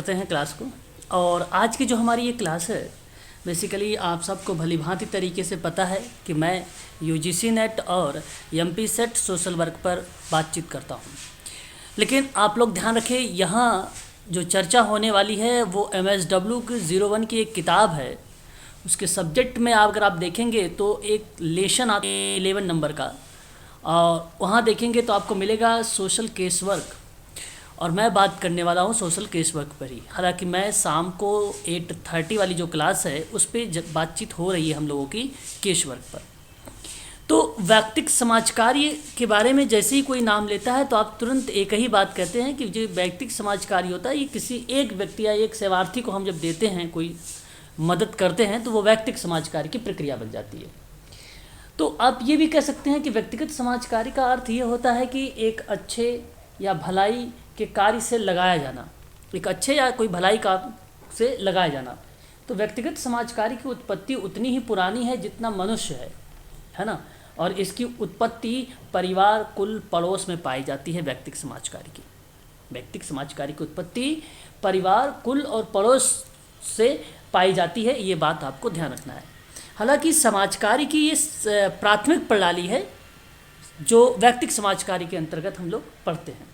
करते हैं क्लास को। और आज की जो हमारी ये क्लास है, बेसिकली आप सबको भलीभांति तरीके से पता है कि मैं यूजीसी नेट और एमपी सेट सोशल वर्क पर बातचीत करता हूँ। लेकिन आप लोग ध्यान रखें, यहाँ जो चर्चा होने वाली है वो MSW की 01 की एक किताब है। उसके सब्जेक्ट में अगर आप देखेंगे तो एक लेशन आता है 11 नंबर का, और वहाँ देखेंगे तो आपको मिलेगा सोशल केस वर्क, और मैं बात करने वाला हूँ सोशल केस वर्क पर ही। हालांकि मैं शाम को 8:30 वाली जो क्लास है उस पर बातचीत हो रही है हम लोगों की केस वर्क पर। तो व्यक्तिक समाज कार्य के बारे में जैसे ही कोई नाम लेता है तो आप तुरंत एक ही बात कहते हैं कि जो व्यक्तिक समाज कार्य होता है, ये किसी एक व्यक्ति या एक सेवार्थी को हम जब देते हैं, कोई मदद करते हैं, तो वो व्यक्तिक समाज कार्य की प्रक्रिया बन जाती है। तो आप ये भी कह सकते हैं कि व्यक्तिगत समाज कार्य का अर्थ ये होता है कि एक अच्छे या भलाई के कार्य से लगाया जाना, एक अच्छे या कोई भलाई काम से लगाया जाना। तो व्यक्तिगत समाज कार्य की उत्पत्ति उतनी ही पुरानी है जितना मनुष्य है ना। और इसकी उत्पत्ति परिवार, कुल, पड़ोस में पाई जाती है। व्यक्तिक समाज कार्य की उत्पत्ति परिवार, कुल और पड़ोस से पाई जाती है। ये बात आपको ध्यान रखना है। हालांकि समाज कार्य की ये प्राथमिक प्रणाली है जो व्यक्तिक समाज कार्य के अंतर्गत हम लोग पढ़ते हैं।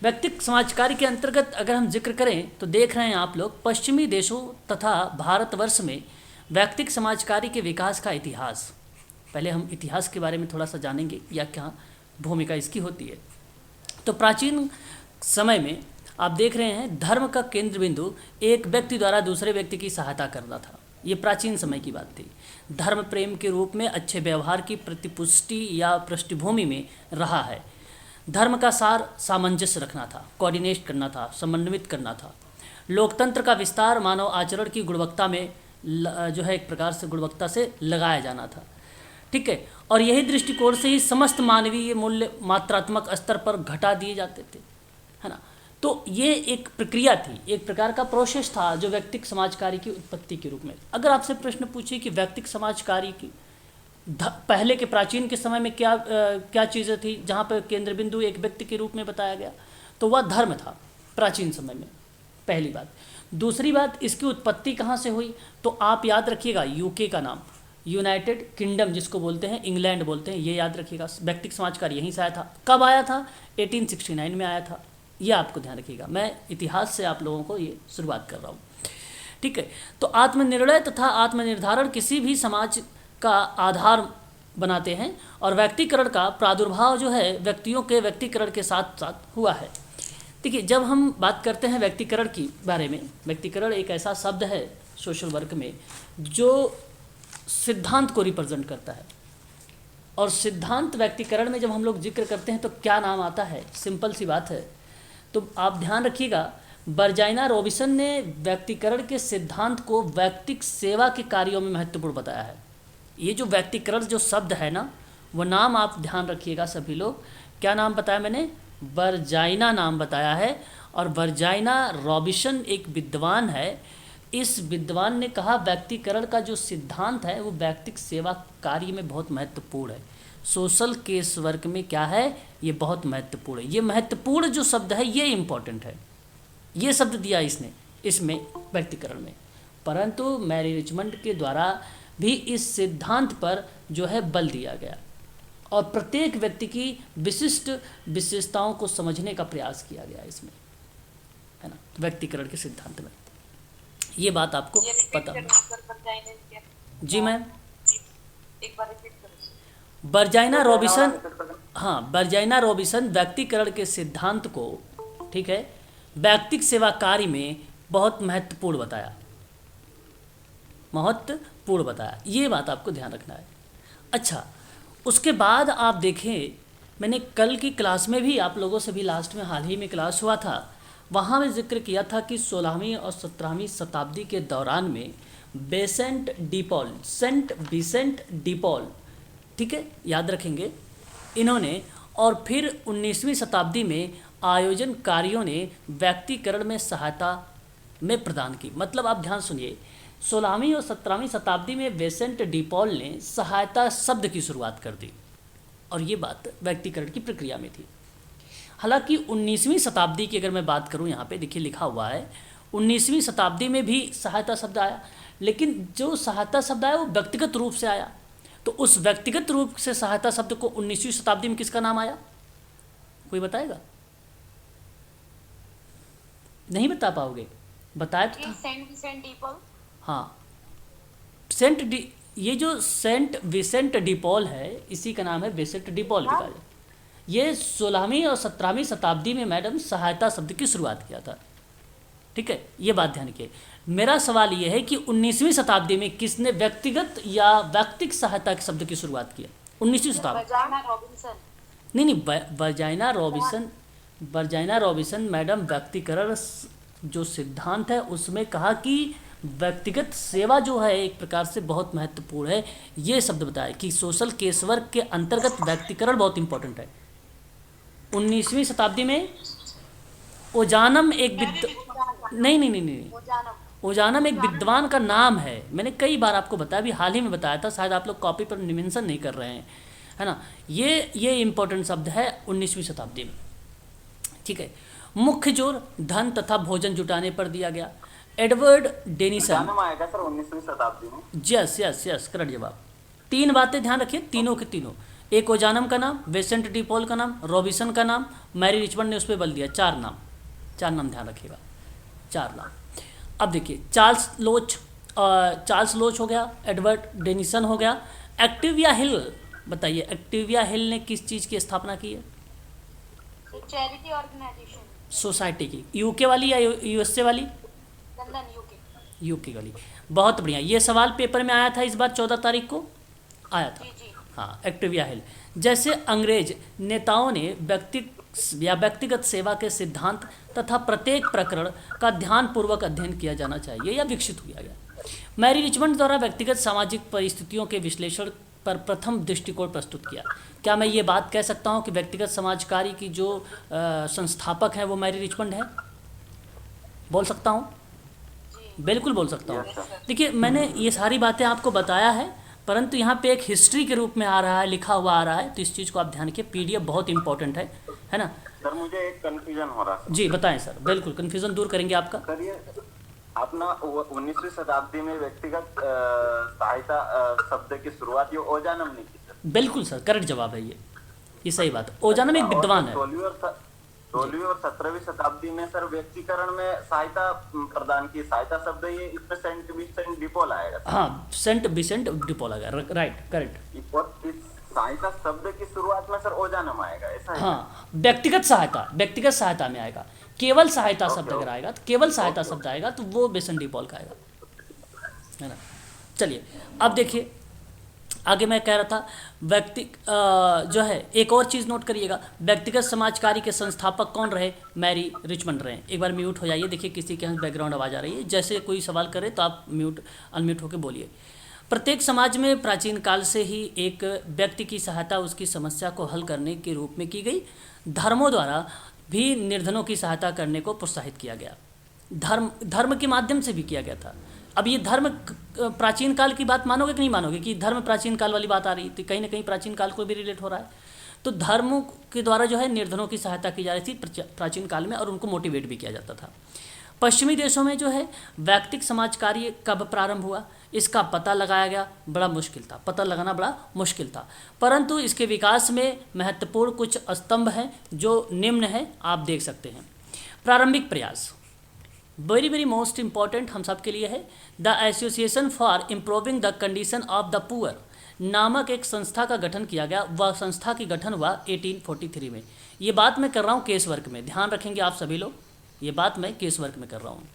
व्यक्तिक समाज कार्य के अंतर्गत अगर हम जिक्र करें तो देख रहे हैं आप लोग, पश्चिमी देशों तथा भारतवर्ष में व्यक्तिक समाज कार्य के विकास का इतिहास। पहले हम इतिहास के बारे में थोड़ा सा जानेंगे, या क्या भूमिका इसकी होती है। तो प्राचीन समय में आप देख रहे हैं, धर्म का केंद्र बिंदु एक व्यक्ति द्वारा दूसरे व्यक्ति की सहायता करना था। ये प्राचीन समय की बात थी। धर्म प्रेम के रूप में अच्छे व्यवहार की प्रतिपुष्टि या पृष्ठभूमि में रहा है। धर्म का सार सामंजस्य रखना था, कोऑर्डिनेट करना था, समन्वित करना था। लोकतंत्र का विस्तार मानव आचरण की गुणवत्ता में जो है एक प्रकार से गुणवत्ता से लगाया जाना था। ठीक है। और यही दृष्टिकोण से ही समस्त मानवीय मूल्य मात्रात्मक स्तर पर घटा दिए जाते थे, है ना। तो ये एक प्रक्रिया थी, एक प्रकार का प्रोसेस था जो व्यक्तिक समाज कार्य की उत्पत्ति के रूप में। अगर आपसे प्रश्न पूछे कि व्यक्तिक समाज कार्य की पहले के प्राचीन के समय में क्या चीज़ें थी जहाँ पर केंद्र बिंदु एक व्यक्ति के रूप में बताया गया, तो वह धर्म था प्राचीन समय में, पहली बात। दूसरी बात, इसकी उत्पत्ति कहाँ से हुई, तो आप याद रखिएगा यूके का नाम, यूनाइटेड किंगडम जिसको बोलते हैं, इंग्लैंड बोलते हैं, ये याद रखिएगा। व्यक्तिक समाज कार्य यहीं से आया था। कब आया था? 1869 में आया था। ये आपको ध्यान रखिएगा। मैं इतिहास से आप लोगों को ये शुरुआत कर रहा हूँ। ठीक है। तो आत्मनिर्णय तथा आत्मनिर्धारण किसी भी समाज का आधार बनाते हैं, और व्यक्तिकरण का प्रादुर्भाव जो है व्यक्तियों के व्यक्तिकरण के साथ साथ हुआ है। देखिए, जब हम बात करते हैं व्यक्तिकरण की बारे में, व्यक्तिकरण एक ऐसा शब्द है सोशल वर्क में जो सिद्धांत को रिप्रेजेंट करता है। और सिद्धांत व्यक्तिकरण में जब हम लोग जिक्र करते हैं तो क्या नाम आता है? सिंपल सी बात है। तो आप ध्यान रखिएगा, बर्जाइना रॉबिसन ने व्यक्तिकरण के सिद्धांत को व्यक्तिक सेवा के कार्यों में महत्वपूर्ण बताया है। ये जो व्यक्तिकरण जो शब्द है ना, वो नाम आप ध्यान रखिएगा सभी लोग। क्या नाम बताया मैंने? बर्जाइना नाम बताया है। और बर्जाइना रॉबिसन एक विद्वान है। इस विद्वान ने कहा व्यक्तिकरण का जो सिद्धांत है वो व्यक्तिक सेवा कार्य में बहुत महत्वपूर्ण है। सोशल केस वर्क में क्या है, ये बहुत महत्वपूर्ण है। ये महत्वपूर्ण जो शब्द है ये इम्पोर्टेंट है। ये शब्द दिया इसने इसमें व्यक्तिकरण में। परंतु मैरी रिचमंड के द्वारा भी इस सिद्धांत पर जो है बल दिया गया, और प्रत्येक व्यक्ति की विशिष्ट विशेषताओं को समझने का प्रयास किया गया इसमें, है ना, व्यक्तिकरण के सिद्धांत में। ये बात आपको पता है जी मैम? बर्जाइना रॉबिसन, हाँ, बर्जाइना रॉबिसन व्यक्तिकरण के सिद्धांत को, ठीक है, व्यक्तिक सेवा कार्य में बहुत महत्वपूर्ण बताया। ये बात आपको ध्यान रखना है। अच्छा, उसके बाद आप देखें, मैंने कल की क्लास में भी आप लोगों से भी लास्ट में हाल ही में क्लास हुआ था, वहाँ में जिक्र किया था कि 16वीं और 17वीं शताब्दी के दौरान में सेंट विसेंट डी पॉल, ठीक है, याद रखेंगे इन्होंने, और फिर 19वीं शताब्दी में आयोजन कार्यों ने व्यक्तिकरण में सहायता में प्रदान की। मतलब आप ध्यान सुनिए, 16वीं और 17वीं शताब्दी में विसेंट डी पॉल ने सहायता शब्द की शुरुआत कर दी, और ये बात व्यक्तिकरण की प्रक्रिया में थी। हालांकि 19वीं शताब्दी की अगर मैं बात करूं, यहाँ पे देखिए लिखा हुआ है 19वीं शताब्दी में भी सहायता शब्द आया, लेकिन जो सहायता शब्द आया वो व्यक्तिगत रूप से आया। तो उस व्यक्तिगत रूप से सहायता शब्द को 19वीं शताब्दी में किसका नाम आया, कोई बताएगा? नहीं बता पाओगे? बताया तो था। Saint Vincent de Paul. हाँ, ये जो सेंट विसेंट डी पॉल है, इसी का नाम है विसेंट डी पॉल भी कहा जाए। ये 16वीं और 17वीं शताब्दी में मैडम सहायता शब्द की शुरुआत किया था। ठीक है, ये बात ध्यान रखिए। मेरा सवाल ये है कि 19वीं शताब्दी में किसने व्यक्तिगत या व्यक्तिक सहायता के शब्द की शुरुआत किया? 19वीं शताब्दी। वर्जाइना रॉबिन्सन। नहीं, वर्जाइना रॉबिन्सन मैडम व्यक्तिकरण जो सिद्धांत है उसमें कहा कि व्यक्तिगत सेवा जो है एक प्रकार से बहुत महत्वपूर्ण है। ये शब्द बताया कि सोशल केस वर्क के अंतर्गत व्यक्तिकरण बहुत इंपॉर्टेंट है। 19वीं शताब्दी में ओजानम एक नहीं, ओजानम एक विद्वान का नाम है। मैंने कई बार आपको बताया, अभी हाल ही में बताया था, शायद आप लोग कॉपी पर मेंशन नहीं कर रहे हैं, है ना। ये इंपॉर्टेंट शब्द है 19वीं शताब्दी में। ठीक है, मुख्य जोर धन तथा भोजन जुटाने पर दिया गया। एडवर्ड डेनिसन आएगा सर 19वीं शताब्दी में। यस, करेक्ट जवाब। 3 बातें ध्यान रखिए, तीनों के तीनों। एक ओजानम का नाम, विसेंट डी पॉल का नाम, रॉबिन्सन का नाम, मैरी रिचमंड ने उस पर बल दिया। 4 नाम ध्यान रखिएगा, 4 नाम। अब देखिए, चार्ल्स लोच हो गया, एडवर्ड डेनिसन हो गया। एक्टिविया हिल, बताइए एक्टिविया हिल ने किस चीज़ की स्थापना की है? Charity organisation. सोसाइटी की। यूके वाली या यूएसए वाली? लंदन, यूके वाली। बहुत बढ़िया, ये सवाल पेपर में आया था इस बार 14 तारीख को आया था। जी। हाँ, एक्टिविया हिल। जैसे अंग्रेज नेताओं ने व्यक्तिगत सेवा के सिद्धांत तथा प्रत्येक प्रकरण का ध्यानपूर्वक अध्ययन किया जाना चाहिए या विकसित किया गया। मैरी रिचमंड द्वारा व्यक्तिगत सामाजिक परिस्थितियों के विश्लेषण पर प्रथम दृष्टिकोण प्रस्तुत किया। क्या मैं ये बात कह सकता हूँ कि व्यक्तिगत समाज कार्य की जो संस्थापक हैं वो मैरी रिचमंड है? बोल सकता हूँ? बिल्कुल बोल सकता हूँ। देखिए, मैंने ये सारी बातें आपको बताया है, परंतु यहाँ पे एक हिस्ट्री के रूप में आ रहा है, लिखा हुआ आ रहा है, तो इस चीज़ को आप ध्यान रखिए। पीडीएफ बहुत इंपॉर्टेंट है ना। सर मुझे एक कंफ्यूजन हो रहा है। जी बताएं सर, बिल्कुल कन्फ्यूज़न दूर करेंगे आपका। सर ये अपना 19वीं शताब्दी में व्यक्तिगत सहायता शब्द की शुरुआत ये ओजानम ने की सर। बिल्कुल सर, करेक्ट जवाब है ये सही बात है। ओजानम एक विद्वान है। 16वीं और 17वीं शताब्दी में सर व्यक्तिकरण में सहायता प्रदान की। सहायता शब्द ये इसमें सेंट विसेंट डी पॉल आएगा। हाँ, सेंट विसेंट डी पॉल आएगा, राइट, करेक्ट। और इस सहायता शब्द की शुरुआत में सर ओजानम आएगा, ऐसा है? हाँ, व्यक्तिगत सहायता में आएगा। केवल सहायता शब्द अगर आएगा तो केवल सहायता शब्द आएगा तो वो विसेंट डी पॉल का आएगा, है ना। चलिए, अब देखिए आगे मैं कह रहा था जो है एक और चीज़ नोट करिएगा। व्यक्तिगत समाज कार्य के संस्थापक कौन रहे? मैरी रिचमंड रहे। एक बार म्यूट हो जाइए, देखिए किसी के यहाँ बैकग्राउंड आवाज़ आ रही है। जैसे कोई सवाल करे तो आप अनम्यूट होकर बोलिए। प्रत्येक समाज में प्राचीन काल से ही एक व्यक्ति की सहायता उसकी समस्या को हल करने के रूप में की गई। धर्मों द्वारा भी निर्धनों की सहायता करने को प्रोत्साहित किया गया। धर्म के माध्यम से भी किया गया था। अब ये धर्म प्राचीन काल की बात मानोगे कि नहीं मानोगे कि धर्म प्राचीन काल वाली बात आ रही थी? कहीं ना कहीं प्राचीन काल को भी रिलेट हो रहा है। तो धर्मों के द्वारा जो है निर्धनों की सहायता की जा रही थी प्राचीन काल में, और उनको मोटिवेट भी किया जाता था। पश्चिमी देशों में जो है व्यक्तिक समाज कार्य कब प्रारंभ हुआ, इसका पता लगाया गया। बड़ा मुश्किल था, पता लगाना बड़ा मुश्किल था, परंतु इसके विकास में महत्वपूर्ण कुछ स्तंभ हैं जो निम्न है, आप देख सकते हैं। प्रारंभिक प्रयास वेरी वेरी मोस्ट इंपॉर्टेंट हम सब के लिए है। The association for improving the condition of the poor नामक एक संस्था का गठन किया गया। वह संस्था की गठन हुआ 1843 में। ये बात मैं कर रहा हूँ केस वर्क में, ध्यान रखेंगे आप सभी लोग, ये बात मैं केस वर्क में कर रहा हूँ,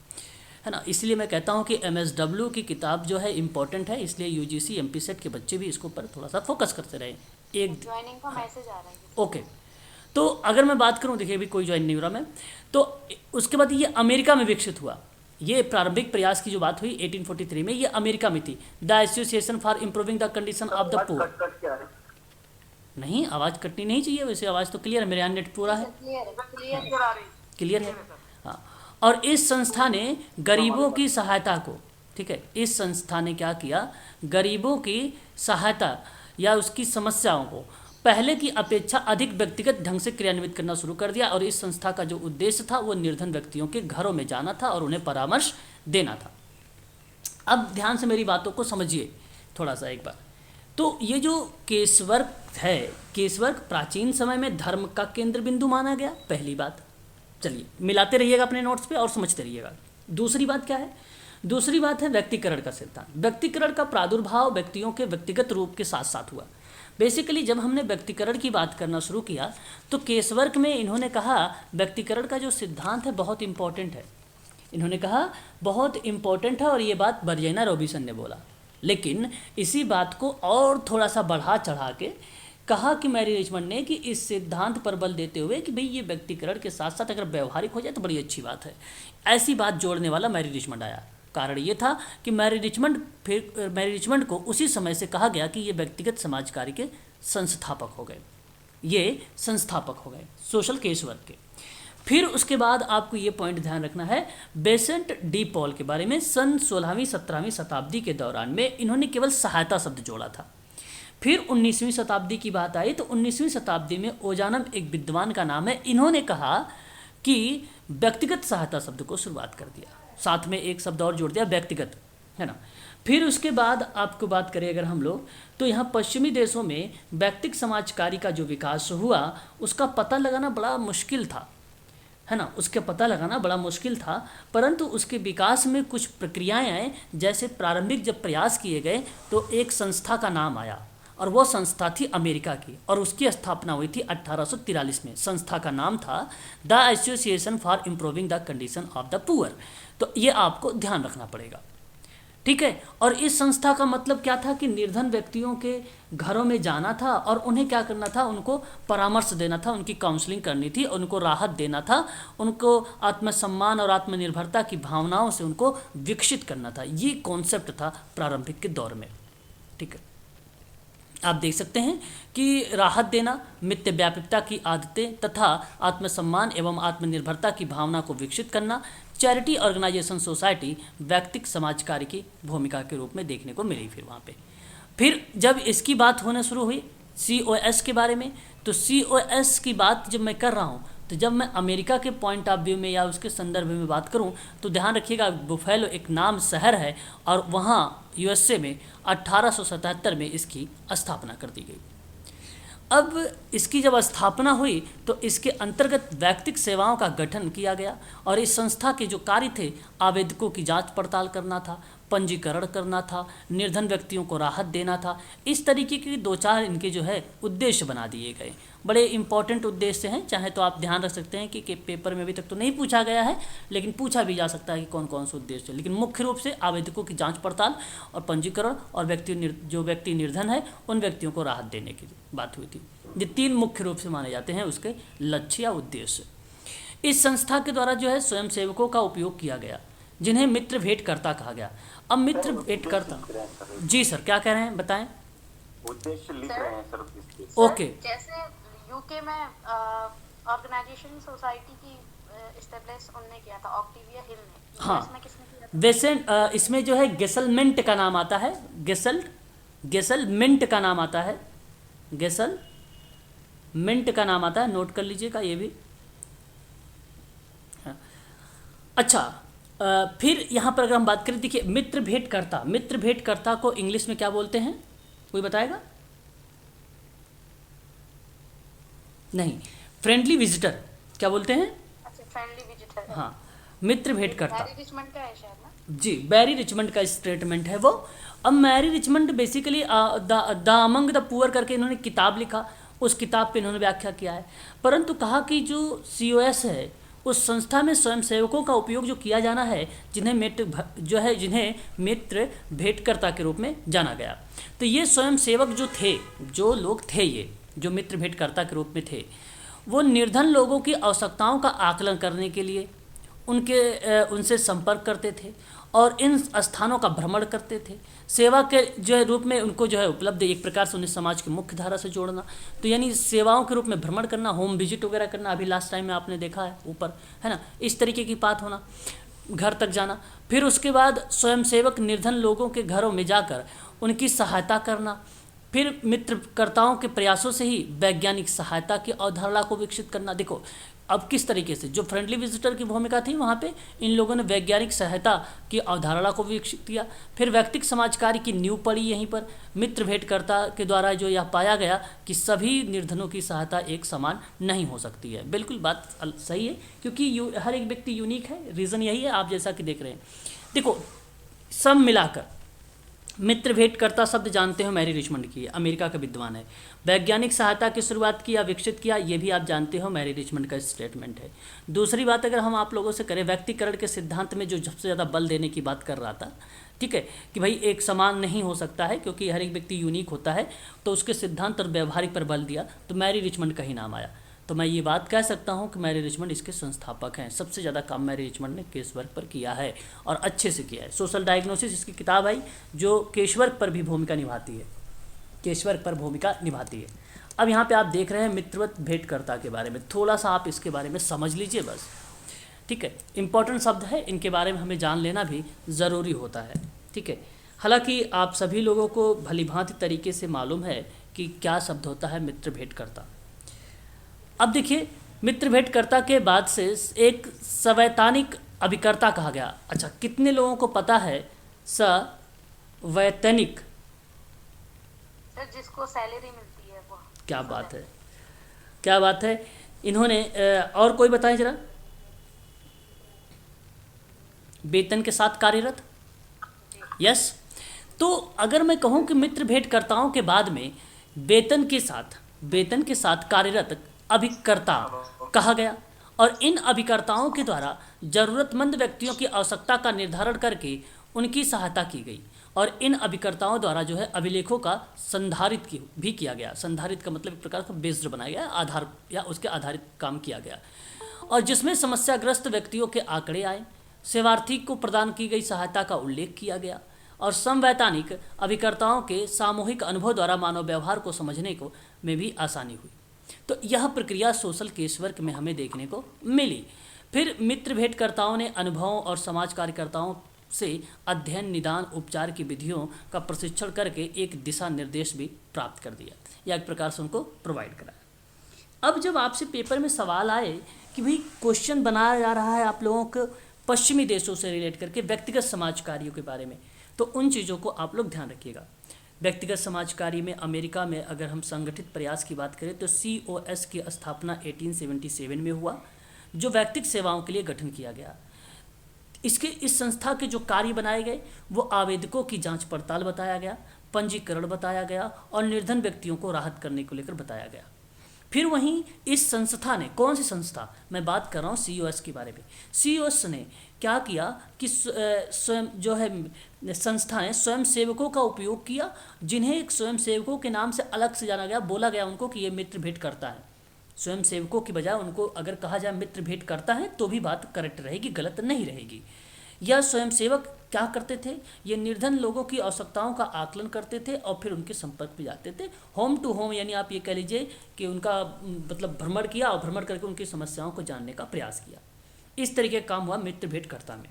है ना। इसलिए मैं कहता हूँ कि MSW की किताब जो है इंपॉर्टेंट है, इसलिए UGC MP सेट के बच्चे भी इसको पर थोड़ा सा फोकस करते रहे। एक ज्वाइनिंग का मैसेज आ रहा है। ओके, तो अगर मैं बात करूं, देखिए अभी कोई ज्वाइन नहीं हो रहा मैं, तो उसके बाद ये अमेरिका में विकसित हुआ। ये प्रारंभिक प्रयास की जो बात हुई 1843 में, ये अमेरिका में थी। The association for improving the condition of the poor. नहीं, आवाज़ कटनी नहीं चाहिए, वैसे आवाज़ तो क्लियर है, मेरे यहाँ नेट पूरा है, क्लियर है। हाँ, और इस संस्था ने गरीबों की सहायता को, ठीक है, इस संस्था ने क्या किया, गरीबों की सहायता या उसकी समस्याओं को पहले की अपेक्षा अधिक व्यक्तिगत ढंग से क्रियान्वित करना शुरू कर दिया और इस संस्था का जो उद्देश्य था वो निर्धन व्यक्तियों के घरों में जाना था और उन्हें परामर्श देना था। अब ध्यान से मेरी बातों को समझिए थोड़ा सा एक बार। तो ये जो केसवर्क है, केसवर्क प्राचीन समय में धर्म का केंद्र बिंदु माना गया, पहली बात। चलिए मिलाते रहिएगा अपने नोट्स पे और समझते रहिएगा। दूसरी बात क्या है? दूसरी बात है व्यक्तिकरण का सिद्धांत। व्यक्तिकरण का प्रादुर्भाव व्यक्तियों के व्यक्तिगत रूप के साथ साथ हुआ। बेसिकली जब हमने व्यक्तिकरण की बात करना शुरू किया तो केसवर्क में इन्होंने कहा व्यक्तिकरण का जो सिद्धांत है बहुत इंपॉर्टेंट है। इन्होंने कहा बहुत इंपॉर्टेंट है और ये बात बर्जेना रॉबिन्सन ने बोला। लेकिन इसी बात को और थोड़ा सा बढ़ा चढ़ा के कहा कि मैरी रिचमंड ने कि इस सिद्धांत पर बल देते हुए कि भाई ये व्यक्तिकरण के साथ साथ अगर व्यवहारिक हो जाए तो बड़ी अच्छी बात है। ऐसी बात जोड़ने वाला मैरी रिचमंड आया। कारण ये था कि मैरी रिचमंड को उसी समय से कहा गया कि ये व्यक्तिगत समाज कार्य के संस्थापक हो गए, ये संस्थापक हो गए सोशल केसवर्क के। फिर उसके बाद आपको ये पॉइंट ध्यान रखना है बेसेंट डी पॉल के बारे में। सन 16वीं 17वीं शताब्दी के दौरान में इन्होंने केवल सहायता शब्द जोड़ा था। फिर 19वीं शताब्दी की बात आई तो 19वीं शताब्दी में ओजानम एक विद्वान का नाम है, इन्होंने कहा कि व्यक्तिगत सहायता शब्द को शुरुआत कर दिया, साथ में एक शब्द और जोड़ दिया व्यक्तिगत, है ना। फिर उसके बाद आपको बात करें अगर हम लोग तो यहाँ पश्चिमी देशों में व्यक्तिगत समाज कार्य का जो विकास हुआ उसका पता लगाना बड़ा मुश्किल था, है ना, उसके पता लगाना बड़ा मुश्किल था। परंतु उसके विकास में कुछ प्रक्रियाएं आए। जैसे प्रारंभिक जब प्रयास किए गए तो एक संस्था का नाम आया और वो संस्था थी अमेरिका की और उसकी स्थापना हुई थी 1843 में। संस्था का नाम था the association for improving the condition of the poor. तो ये आपको ध्यान रखना पड़ेगा, ठीक है। और इस संस्था का मतलब क्या था कि निर्धन व्यक्तियों के घरों में जाना था और उन्हें क्या करना था, उनको परामर्श देना था, उनकी काउंसलिंग करनी थी, उनको राहत देना था, उनको आत्मसम्मान और आत्मनिर्भरता की भावनाओं से उनको विकसित करना था। ये कॉन्सेप्ट था प्रारंभिक के दौर में, ठीक है। आप देख सकते हैं कि राहत देना, मित्य व्यापकता की आदतें तथा आत्मसम्मान एवं आत्मनिर्भरता की भावना को विकसित करना, चैरिटी ऑर्गेनाइजेशन सोसाइटी व्यक्तिगत समाज कार्य की भूमिका के रूप में देखने को मिली। फिर वहाँ पे फिर जब इसकी बात होना शुरू हुई COS के बारे में, तो COS की बात जब मैं कर रहा हूँ तो जब मैं अमेरिका के पॉइंट ऑफ व्यू में या उसके संदर्भ में बात करूं तो ध्यान रखिएगा बुफेलो एक नाम शहर है और वहां USA में 1877 में इसकी स्थापना कर दी गई। अब इसकी जब स्थापना हुई तो इसके अंतर्गत व्यक्तिगत सेवाओं का गठन किया गया और इस संस्था के जो कार्य थे आवेदकों की जांच पड़ताल करना था, पंजीकरण करना था, निर्धन व्यक्तियों को राहत देना था। इस तरीके के 2-4 इनके जो है उद्देश्य बना दिए गए। बड़े इंपॉर्टेंट उद्देश्य हैं, चाहे तो आप ध्यान रख सकते हैं कि पेपर में अभी तक तो नहीं पूछा गया है लेकिन पूछा भी जा सकता है कि कौन कौन से उद्देश्य है। लेकिन मुख्य रूप से आवेदकों की जांच पड़ताल और पंजीकरण और जो व्यक्ति निर्धन है उन व्यक्तियों को राहत देने की बात हुई थी। ये 3 मुख्य रूप से माने जाते हैं उसके लक्ष्य या उद्देश्य। इस संस्था के द्वारा जो है स्वयंसेवकों का उपयोग किया गया जिन्हें मित्र भेंटकर्ता कहा गया। अब मित्र भेंटकर्ता, जी सर क्या कह रहे हैं बताएं। उद्देश्य लिख रहे हैं सर इसके। ओके, जैसे यूके में ऑर्गेनाइजेशन सोसाइटी की एस्टेब्लिश उन्होंने किया था, ऑक्टेविया हिल ने। हाँ, इसमें किसने किया था? वैसे इसमें जो है गेसलमेंट का नाम आता है, गेसलमेंट का नाम आता है, गेसलमेंट का नाम आता है, नोट कर लीजिएगा ये भी। हाँ। अच्छा, फिर यहाँ पर अगर हम बात करें, देखिए मित्र भेंटकर्ता को इंग्लिश में क्या बोलते हैं, कोई बताएगा? नहीं, फ्रेंडली विजिटर क्या बोलते हैं? अच्छा, फ्रेंडली विजिटर। हाँ, मित्र भेंटकर्ता। मैरी रिचमंड का है शायद ना? जी, मैरी रिचमंड का स्टेटमेंट है वो। अब Mary Richmond basically the among the poor करके इन्होंने किताब लिखा, उस किताब पे इन्होंने व्याख्या किया है। परंतु कहा कि जो COS है उस संस्था में स्वयंसेवकों का उपयोग जो किया जाना है जिन्हें मित्र भेंटकर्ता के रूप में जाना गया। तो ये स्वयंसेवक जो थे, जो लोग थे, ये जो मित्र भेंटकर्ता के रूप में थे, वो निर्धन लोगों की आवश्यकताओं का आकलन करने के लिए उनसे संपर्क करते थे और इन स्थानों का भ्रमण करते थे। सेवा के जो है रूप में उनको जो है उपलब्ध, एक प्रकार से उन्हें समाज की मुख्य धारा से जोड़ना, तो यानी सेवाओं के रूप में भ्रमण करना, होम विजिट वगैरह करना, अभी लास्ट टाइम में आपने देखा है ऊपर, है ना, इस तरीके की बात होना, घर तक जाना। फिर उसके बाद स्वयंसेवक निर्धन लोगों के घरों में जाकर उनकी सहायता करना, फिर मित्रकर्ताओं के प्रयासों से ही वैज्ञानिक सहायता की अवधारणा को विकसित करना। देखो अब किस तरीके से जो फ्रेंडली विजिटर की भूमिका थी वहाँ पे इन लोगों ने वैज्ञानिक सहायता की अवधारणा को विकसित किया। फिर व्यक्तिक समाजकार्य की नींव पड़ी यहीं पर। मित्र भेंटकर्ता के द्वारा जो यह पाया गया कि सभी निर्धनों की सहायता एक समान नहीं हो सकती है। बिल्कुल बात सही है, क्योंकि हर एक व्यक्ति यूनिक है। रीज़न यही है, आप जैसा कि देख रहे हैं। देखो सब मिलाकर मित्र भेंटकर्ता शब्द जानते हो मैरी रिचमंड की है, अमेरिका का विद्वान है। वैज्ञानिक सहायता की शुरुआत किया, विकसित किया, ये भी आप जानते हो मैरी रिचमंड का स्टेटमेंट है। दूसरी बात अगर हम आप लोगों से करें, व्यक्तिकरण के सिद्धांत में जो सबसे ज़्यादा बल देने की बात कर रहा था, ठीक है, कि भाई एक समान नहीं हो सकता है क्योंकि हर एक व्यक्ति यूनिक होता है, तो उसके सिद्धांत और व्यवहारिक पर बल दिया, तो मैरी रिचमंड का ही नाम आया। तो मैं ये बात कह सकता हूँ कि मैरी रिचमंड इसके संस्थापक हैं। सबसे ज़्यादा काम मैरी रिचमंड ने केस वर्क पर किया है और अच्छे से किया है। सोशल डायग्नोसिस इसकी किताब आई जो केस वर्क पर भी भूमिका निभाती है, केस वर्क पर भूमिका निभाती है। अब यहाँ पे आप देख रहे हैं मित्रवत भेंटकर्ता के बारे में, थोड़ा सा आप इसके बारे में समझ लीजिए बस, ठीक है। इंपॉर्टेंट शब्द है, इनके बारे में हमें जान लेना भी ज़रूरी होता है, ठीक है। हालांकि आप सभी लोगों को भलीभांति तरीके से मालूम है कि क्या शब्द होता है मित्र भेंटकर्ता। अब देखिए, मित्र भेंटकर्ता के बाद से एक सवैतनिक अभिकर्ता कहा गया। अच्छा, कितने लोगों को पता है सवैतनिक? सर जिसको सैलरी मिलती है वो। क्या बात है, क्या बात है। इन्होंने और कोई बताएं जरा, वेतन के साथ कार्यरत। यस, तो अगर मैं कहूं कि मित्र भेंटकर्ताओं के बाद में वेतन के साथ कार्यरत अभिकर्ता कहा गया, और इन अभिकर्ताओं के द्वारा जरूरतमंद व्यक्तियों की आवश्यकता का निर्धारण करके उनकी सहायता की गई, और इन अभिकर्ताओं द्वारा जो है अभिलेखों का संधारित भी किया गया। संधारित का मतलब एक प्रकार का बेस्ड बनाया गया, आधार या उसके आधारित काम किया गया, और जिसमें समस्याग्रस्त व्यक्तियों के आंकड़े आए, सेवार्थी को प्रदान की गई सहायता का उल्लेख किया गया, और समवैतनिक अभिकर्ताओं के सामूहिक अनुभव द्वारा मानव व्यवहार को समझने को में भी आसानी हुई। तो यह प्रक्रिया सोशल केस वर्क में हमें देखने को मिली। फिर मित्र भेंटकर्ताओं ने अनुभवों और समाज कार्यकर्ताओं से अध्ययन, निदान, उपचार की विधियों का प्रशिक्षण करके एक दिशा निर्देश भी प्राप्त कर दिया, या एक प्रकार से उनको प्रोवाइड कराया। अब जब आपसे पेपर में सवाल आए कि भाई क्वेश्चन बनाया जा रहा है आप लोगों को पश्चिमी देशों से रिलेट करके व्यक्तिगत समाज कार्यों के बारे में, तो उन चीज़ों को आप लोग ध्यान रखिएगा। व्यक्तिगत समाज कार्य में अमेरिका में अगर हम संगठित प्रयास की बात करें तो COS की स्थापना 1877 में हुआ, जो व्यक्तिगत सेवाओं के लिए गठन किया गया। इस संस्था के जो कार्य बनाए गए वो आवेदकों की जांच पड़ताल बताया गया, पंजीकरण बताया गया, और निर्धन व्यक्तियों को राहत करने को लेकर बताया गया। फिर वहीं इस संस्था ने, कौन सी संस्था मैं बात कर रहा हूँ, COS के बारे में। COS ने क्या किया कि स्वयं जो है संस्था ने स्वयं सेवकों का उपयोग किया, जिन्हें एक स्वयं सेवकों के नाम से अलग से जाना गया, बोला गया उनको कि ये मित्र भेंट करता है। स्वयं सेवकों की बजाय उनको अगर कहा जाए मित्र भेंट करता है तो भी बात करेक्ट रहेगी, गलत नहीं रहेगी। यह स्वयं सेवक क्या करते थे, ये निर्धन लोगों की आवश्यकताओं का आकलन करते थे और फिर उनके संपर्क में जाते थे, होम टू होम, यानी आप ये कह लीजिए कि उनका मतलब भ्रमण किया और भ्रमण करके उनकी समस्याओं को जानने का प्रयास किया। इस तरीके का काम हुआ मित्र भेंटकर्ता में।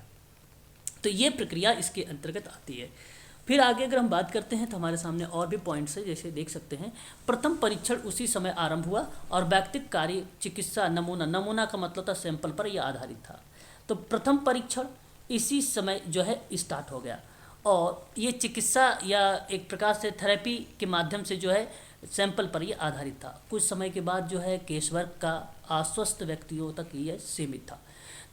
तो ये प्रक्रिया इसके अंतर्गत आती है। फिर आगे अगर हम बात करते हैं तो हमारे सामने और भी पॉइंट्स है, जैसे देख सकते हैं प्रथम परीक्षण उसी समय आरंभ हुआ और व्यक्तिगत कार्य चिकित्सा नमूना का मतलब था सैंपल पर यह आधारित था। तो प्रथम परीक्षण इसी समय जो है स्टार्ट हो गया, और ये चिकित्सा या एक प्रकार से थेरेपी के माध्यम से जो है सैंपल पर ये आधारित था। कुछ समय के बाद जो है केस वर्क का आश्वस्त व्यक्तियों तक ये सीमित था।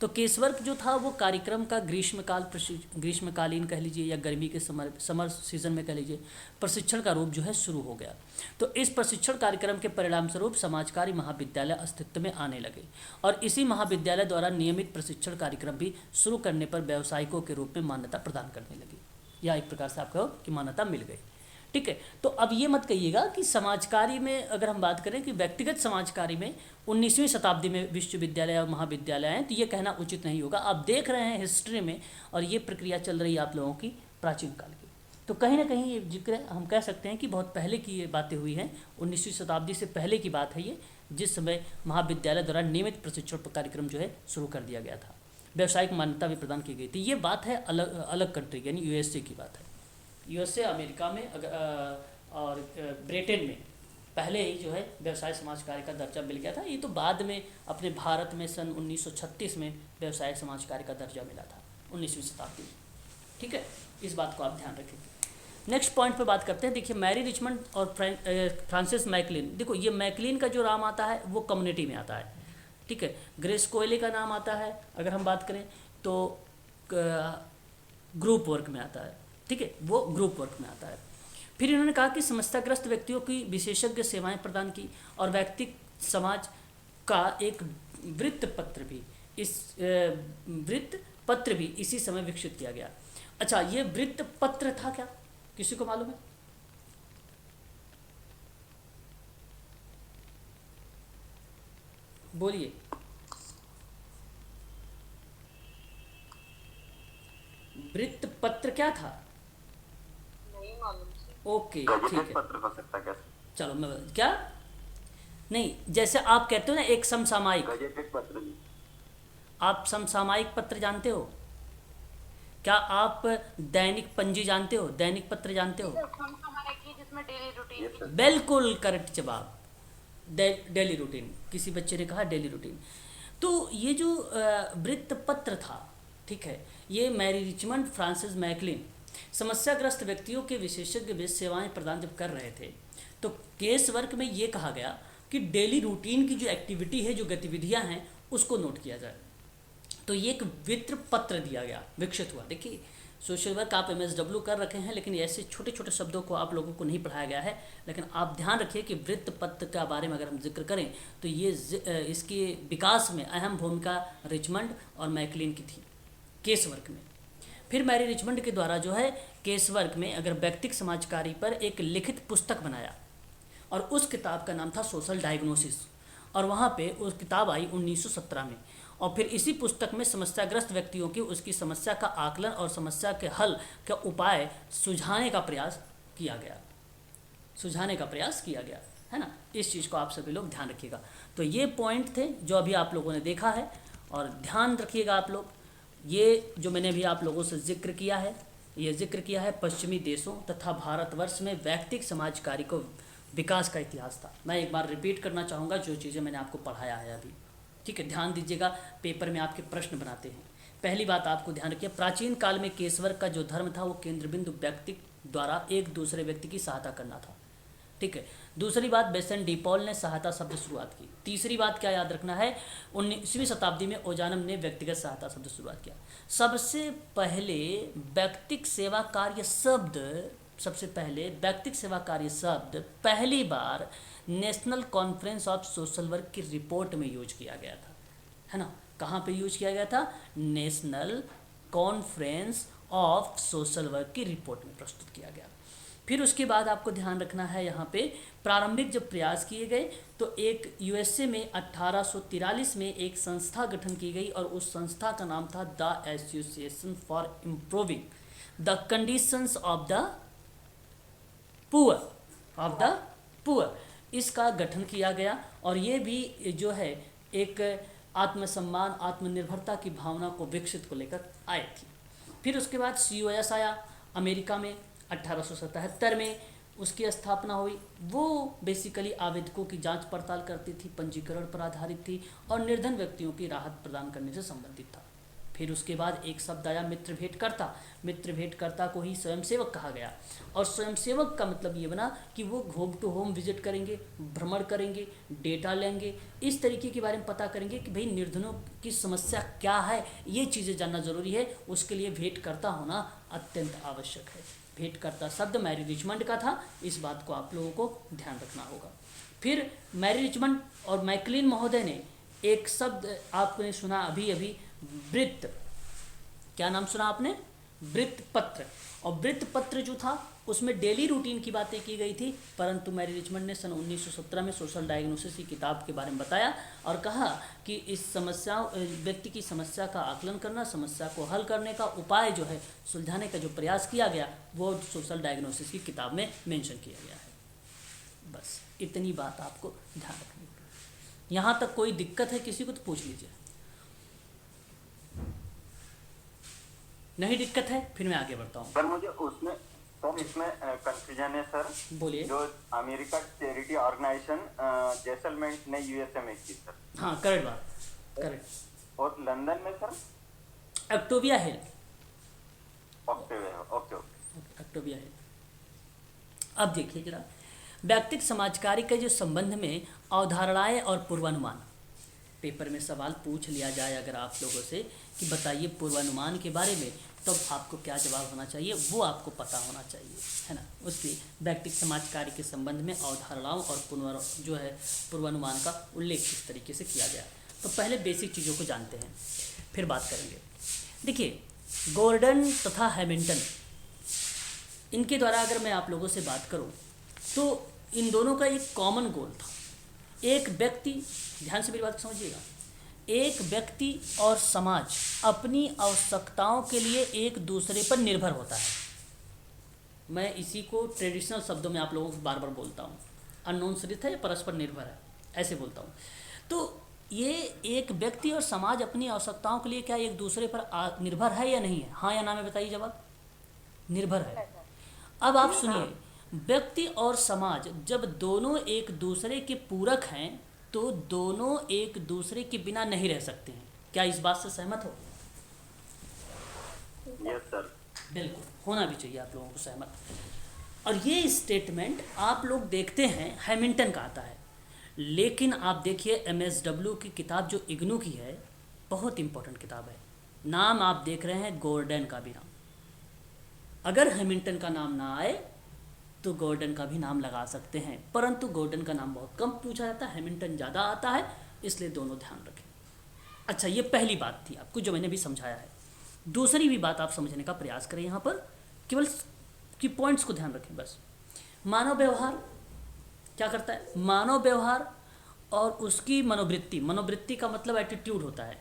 तो केस वर्क जो था वो कार्यक्रम का ग्रीष्मकालीन कह लीजिए या गर्मी के समर सीजन में कह लीजिए प्रशिक्षण का रूप जो है शुरू हो गया। तो इस प्रशिक्षण कार्यक्रम के परिणाम स्वरूप समाजकारी महाविद्यालय अस्तित्व में आने लगे, और इसी महाविद्यालय द्वारा नियमित प्रशिक्षण कार्यक्रम भी शुरू करने पर व्यावसायिकों के रूप में मान्यता प्रदान करने लगी, या एक प्रकार से आप कहो कि मान्यता मिल गई। ठीक है, तो अब ये मत कहिएगा कि समाज कार्य में अगर हम बात करें कि व्यक्तिगत समाज कार्य में 19वीं शताब्दी में विश्वविद्यालय और महाविद्यालय हैं, तो ये कहना उचित नहीं होगा। आप देख रहे हैं हिस्ट्री में, और ये प्रक्रिया चल रही है आप लोगों की प्राचीन काल की। तो कहीं ना कहीं ये जिक्र हम कह सकते हैं कि बहुत पहले की ये बातें हुई हैं, 19वीं शताब्दी से पहले की बात है ये, जिस समय महाविद्यालय द्वारा नियमित प्रशिक्षण कार्यक्रम जो है शुरू कर दिया गया था, व्यावसायिक मान्यता भी प्रदान की गई थी। ये बात है अलग कंट्री यानी USA की बात है। USA अमेरिका में और ब्रिटेन में पहले ही जो है व्यवसाय समाज कार्य का दर्जा मिल गया था। ये तो बाद में अपने भारत में सन 1936 में व्यवसाय समाज कार्य का दर्जा मिला था, 19वीं शताब्दी में। ठीक है, इस बात को आप ध्यान रखेंगे। नेक्स्ट पॉइंट पे बात करते हैं। देखिए, मैरी रिचमंड और फ्रांसिस मैकलिन। देखो, ये मैकलिन का जो नाम आता है वो कम्युनिटी में आता है। ठीक है, ग्रेस कोयले का नाम आता है अगर हम बात करें तो ग्रुप वर्क में आता है। ठीक है, वो ग्रुप वर्क में आता है। फिर इन्होंने कहा कि समस्याग्रस्त व्यक्तियों की विशेषज्ञ सेवाएं प्रदान की और व्यक्ति समाज का एक वृत्त पत्र भी इसी समय विकसित किया गया। अच्छा, ये वृत्त पत्र था क्या, किसी को मालूम है? बोलिए। वृत्त पत्र क्या था? नहीं मालूम जी। ओके, ठीक गजेटेड है, पत्र हो सकता है क्या? चलो मैं क्या, नहीं, जैसे आप कहते हो ना एक समसामयिक, गजेटेड पत्र जी। आप समसामयिक पत्र जानते हो क्या? आप दैनिक पंजी जानते हो, दैनिक पत्र जानते हो? हमारे की जिसमें डेली रूटीन Yes, sir. बिल्कुल करेक्ट जवाब, डेली रूटीन। किसी बच्चे ने कहा डेली रूटीन। तो ये जो वृत्त पत्र था, ठीक है, ये मैरी रिचमंड, फ्रांसिस मैकलिन समस्याग्रस्त व्यक्तियों के विशेषज्ञ सेवाएं प्रदान जब कर रहे थे तो केस वर्क में ये कहा गया कि डेली रूटीन की जो एक्टिविटी है, जो गतिविधियां हैं, उसको नोट किया जाए। तो ये एक वृत्त पत्र दिया गया, विकसित हुआ। देखिए, सोशल वर्क आप MSW कर रखे हैं, लेकिन ऐसे छोटे छोटे शब्दों को आप लोगों को नहीं पढ़ाया गया है। लेकिन आप ध्यान रखिए कि वृत्त पत्र के बारे में अगर हम जिक्र करें तो ये इसके विकास में अहम भूमिका रिचमंड और मैकलिन की थी केस वर्क में। फिर मैरी रिचमंड के द्वारा जो है केस वर्क में अगर व्यक्तिक समाज कार्य पर एक लिखित पुस्तक बनाया और उस किताब का नाम था सोशल डायग्नोसिस, और वहाँ पे उस किताब आई 1917 में। और फिर इसी पुस्तक में समस्याग्रस्त व्यक्तियों की उसकी समस्या का आकलन और समस्या के हल का उपाय सुझाने का प्रयास किया गया, है ना। इस चीज़ को आप सभी लोग ध्यान रखिएगा। तो ये पॉइंट थे जो अभी आप लोगों ने देखा है, और ध्यान रखिएगा आप लोग, ये जो मैंने अभी आप लोगों से जिक्र किया है पश्चिमी देशों तथा भारतवर्ष में व्यक्तिक समाज कार्य को विकास का इतिहास था। मैं एक बार रिपीट करना चाहूँगा जो चीज़ें मैंने आपको पढ़ाया है अभी। ठीक है, ध्यान दीजिएगा, पेपर में आपके प्रश्न बनाते हैं। पहली बात आपको ध्यान रखिए, प्राचीन काल में केसवर्क का जो धर्म था वो केंद्र बिंदु व्यक्ति द्वारा एक दूसरे व्यक्ति की सहायता करना था। ठीक है। दूसरी बात, बेसन डीपॉल ने सहायता शब्द शुरुआत की। तीसरी बात क्या याद रखना है, 19वीं शताब्दी में ओजानम ने व्यक्तिगत सहायता शब्द शुरुआत किया। सबसे पहले व्यक्तिक सेवा कार्य शब्द पहली बार national conference of social work की रिपोर्ट में यूज किया गया था, है ना। कहाँ पे यूज किया गया था? National conference of social work की रिपोर्ट में प्रस्तुत किया गया। फिर उसके बाद आपको ध्यान रखना है, यहाँ पे प्रारंभिक जब प्रयास किए गए तो एक USA में 1843 में एक संस्था गठन की गई और उस संस्था का नाम था the association for improving the conditions of the poor. इसका गठन किया गया और ये भी जो है एक आत्मसम्मान, आत्मनिर्भरता की भावना को विकसित को लेकर आए थी। फिर उसके बाद COS आया अमेरिका में 1877 में, उसकी स्थापना हुई। वो बेसिकली आवेदकों की जांच पड़ताल करती थी, पंजीकरण पर आधारित थी और निर्धन व्यक्तियों की राहत प्रदान करने से संबंधित था। फिर उसके बाद एक शब्द आया मित्र भेंटकर्ता को ही स्वयंसेवक कहा गया। और स्वयंसेवक का मतलब ये बना कि वो होम टू होम विजिट करेंगे, भ्रमण करेंगे, डेटा लेंगे, इस तरीके के बारे में पता करेंगे कि भाई निर्धनों की समस्या क्या है, ये चीज़ें जानना जरूरी है। उसके लिए भेंटकर्ता होना अत्यंत आवश्यक है। भेंटकर्ता शब्द मैरी रिचमंड का था, इस बात को आप लोगों को ध्यान रखना होगा। फिर मैरी रिचमंड और मैकलिन महोदय ने एक शब्द आपने सुना अभी वृत्त, क्या नाम सुना आपने? वृत्त पत्र। और वृत्त पत्र जो था उसमें डेली रूटीन की बातें की गई थी, परंतु मैरी रिचमंड ने सन 1917 में सोशल डायग्नोसिस की किताब के बारे में बताया और कहा कि इस समस्या, व्यक्ति की समस्या का आकलन करना, समस्या को हल करने का उपाय जो है, सुलझाने का जो प्रयास किया गया, वो सोशल डायग्नोसिस की किताब में मेंशन किया गया है। बस इतनी बात आपको ध्यान रखनी होगी। यहाँ तक कोई दिक्कत है किसी को तो पूछ लीजिए। नहीं दिक्कत है फिर मैं आगे बढ़ता हूँ। सर मुझे उसमें सर इसमें कंफ्यूजन है सर। बोलिए। जो अमेरिका चैरिटी ऑर्गेनाइजेशन जैसलमेंट ने यूएसए में की सर। हाँ, करेक्ट बात, करेक्ट। और लंदन में सर एक्टोविया हिल, ओके ओके ओके। एक्टोविया हिल। अब देखिए जरा, व्यक्तिगत समाज कार्य के जो संबंध में अवधारणाएं और पूर्वानुमान, पेपर में सवाल पूछ लिया जाए अगर आप लोगों से कि बताइए पूर्वानुमान के बारे में, तब आपको क्या जवाब होना चाहिए वो आपको पता होना चाहिए, है ना। उसके व्यक्तिगत समाज कार्य के संबंध में अवधारणाओं और जो है पूर्वानुमान का उल्लेख किस तरीके से किया गया। तो पहले बेसिक चीज़ों को जानते हैं, फिर बात करेंगे। देखिए, गॉर्डन तथा हैमिल्टन, इनके द्वारा अगर मैं आप लोगों से बात करूं तो इन दोनों का एक कॉमन गोल था। एक व्यक्ति, ध्यान से मेरी बात को समझिएगा, एक व्यक्ति और समाज अपनी आवश्यकताओं के लिए एक दूसरे पर निर्भर होता है। मैं इसी को ट्रेडिशनल शब्दों में आप लोगों को बार बार बोलता हूँ, अन्योन्याश्रित है या परस्पर निर्भर है, ऐसे बोलता हूँ। तो ये एक व्यक्ति और समाज अपनी आवश्यकताओं के लिए क्या एक दूसरे पर निर्भर है या नहीं है? हाँ या ना में बताइए जवाब। निर्भर है। अब आप सुनिए, व्यक्ति और समाज जब दोनों एक दूसरे के पूरक हैं तो दोनों एक दूसरे के बिना नहीं रह सकते हैं। क्या इस बात से सहमत हो? Yes sir. बिल्कुल, होना भी चाहिए आप लोगों को सहमत। और ये स्टेटमेंट आप लोग देखते हैं हैमिल्टन का आता है, लेकिन आप देखिए MSW की किताब जो इग्नू की है, बहुत इंपॉर्टेंट किताब है। नाम आप देख रहे हैं गॉर्डन का भी नाम, अगर हैमिल्टन का नाम ना आए तो गॉर्डन का भी नाम लगा सकते हैं, परंतु गॉर्डन का नाम बहुत कम पूछा जाता है, हैमिल्टन ज़्यादा आता है, इसलिए दोनों ध्यान रखें। अच्छा, ये पहली बात थी आपको जो मैंने भी समझाया है। दूसरी भी बात आप समझने का प्रयास करें, यहाँ पर केवल की पॉइंट्स को ध्यान रखें बस। मानव व्यवहार क्या करता है? मानव व्यवहार और उसकी मनोवृत्ति, मनोवृत्ति का मतलब एटीट्यूड होता है।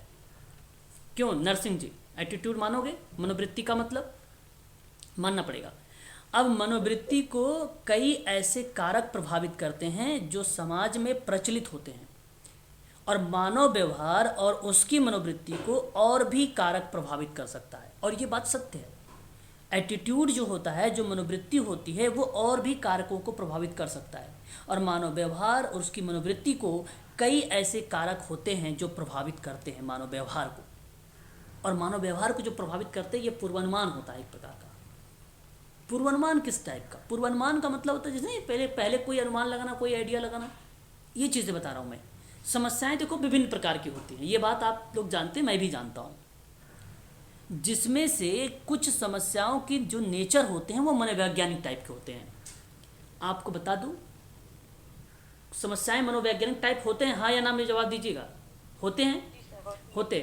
क्यों नरसिंह जी, एटीट्यूड मानोगे? मनोवृत्ति का मतलब मानना पड़ेगा। अब मनोवृत्ति को कई ऐसे कारक प्रभावित करते हैं जो समाज में प्रचलित होते हैं, और मानव व्यवहार और उसकी मनोवृत्ति को और भी कारक प्रभावित कर सकता है, और ये बात सत्य है। एटीट्यूड जो होता है, जो मनोवृत्ति होती है, वो और भी कारकों को प्रभावित कर सकता है, और मानव व्यवहार और उसकी मनोवृत्ति को कई ऐसे कारक होते हैं जो प्रभावित करते हैं मानव व्यवहार को। और मानव व्यवहार को जो प्रभावित करते हैं, ये पूर्वानुमान होता है एक प्रकार का। पूर्वानुमान किस टाइप का? पूर्वानुमान का मतलब होता है जैसे पहले कोई अनुमान लगाना, कोई आइडिया लगाना, ये चीज़ें बता रहा हूँ मैं। समस्याएं देखो विभिन्न प्रकार की होती हैं, ये बात आप लोग जानते हैं, मैं भी जानता हूँ, जिसमें से कुछ समस्याओं की जो नेचर होते हैं वो मनोवैज्ञानिक टाइप के होते हैं। आपको बता दूँ, समस्याएं मनोवैज्ञानिक टाइप होते हैं, हाँ या ना में जवाब दीजिएगा। होते हैं? होते।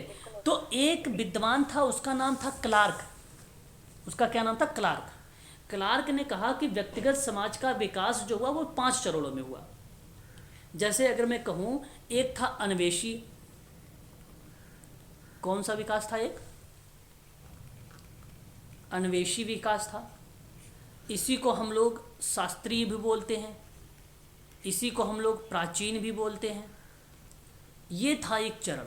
तो एक विद्वान था, उसका नाम था क्लार्क। उसका क्या नाम था? क्लार्क। क्लार्क ने कहा कि व्यक्तिगत समाज का विकास जो हुआ वो 5 चरणों में हुआ। जैसे अगर मैं कहूँ, एक था अन्वेषी। कौन सा विकास था? एक अन्वेषी विकास था। इसी को हम लोग शास्त्रीय भी बोलते हैं, इसी को हम लोग प्राचीन भी बोलते हैं। ये था एक चरण।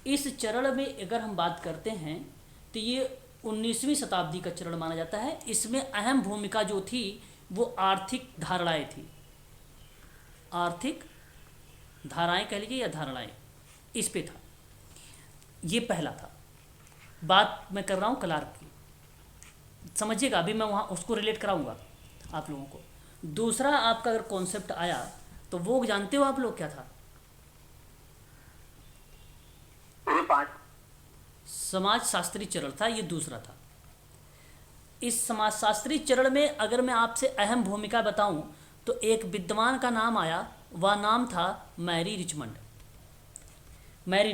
इस चरण में अगर हम बात करते हैं तो ये 19वीं शताब्दी का चरण माना जाता है। इसमें अहम भूमिका जो थी वो आर्थिक धारणाएं थी। आर्थिक धाराएं कह लीजिए या धारणाएं, इस पे था। ये पहला था। बात मैं कर रहा हूँ क्लार्क की, समझिएगा, अभी मैं वहाँ उसको रिलेट कराऊंगा आप लोगों को। दूसरा आपका अगर कॉन्सेप्ट आया तो वो जानते हो आप लोग क्या था? समाज शास्त्री चरण था, ये दूसरा था। इस समाज शास्त्री चरण में अगर मैं आपसे अहम भूमिका बताऊं तो एक विद्वान का नाम आया, वह नाम था मैरी रिचमंड। मैरी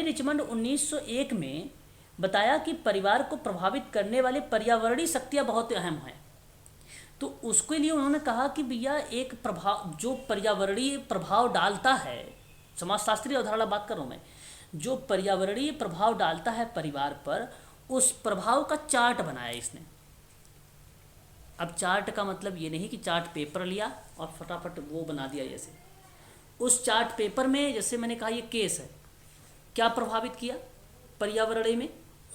रिचमंड 1901 में बताया कि परिवार को प्रभावित करने वाले पर्यावरणीय शक्तियाँ बहुत अहम हैं। तो उसके लिए उन्होंने कहा कि भैया एक प्रभाव जो पर्यावरणीय प्रभाव डालता है, समाजशास्त्रीय अवधारणा बात कर रहा हूँ मैं, जो पर्यावरणीय प्रभाव डालता है परिवार पर, उस प्रभाव का चार्ट बनाया इसने। अब चार्ट का मतलब ये नहीं कि चार्ट पेपर लिया और फटाफट वो बना दिया। जैसे उस चार्ट पेपर में, जैसे मैंने कहा, ये केस है, क्या प्रभावित किया पर्यावरण में?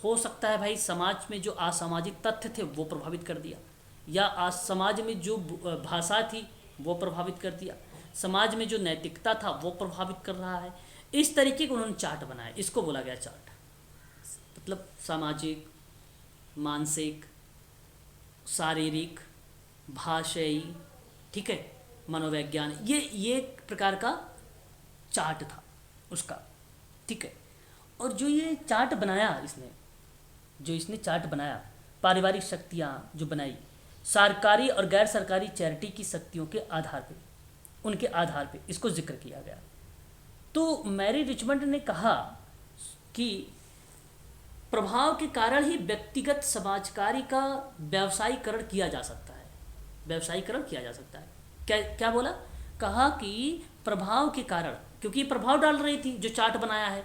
हो सकता है भाई समाज में जो असामाजिक तथ्य थे वो प्रभावित कर दिया, या आज समाज में जो भाषा थी वो प्रभावित कर दिया, समाज में जो नैतिकता था वो प्रभावित कर रहा है। इस तरीके का उन्होंने चार्ट बनाया, इसको बोला गया चार्ट। मतलब सामाजिक, मानसिक, शारीरिक, भाषाई, ठीक है, मनोवैज्ञानिक, ये एक प्रकार का चार्ट था उसका, ठीक है। और जो ये चार्ट बनाया इसने चार्ट बनाया, पारिवारिक शक्तियाँ जो बनाई, सरकारी और गैर सरकारी चैरिटी की शक्तियों के आधार पे, उनके आधार पे इसको जिक्र किया गया। तो मैरी रिचमंड ने कहा कि प्रभाव के कारण ही व्यक्तिगत समाजकारी का व्यवसायीकरण किया जा सकता है, व्यवसायीकरण किया जा सकता है। क्या क्या बोला? कहा कि प्रभाव के कारण, क्योंकि ये प्रभाव डाल रही थी जो चार्ट बनाया है,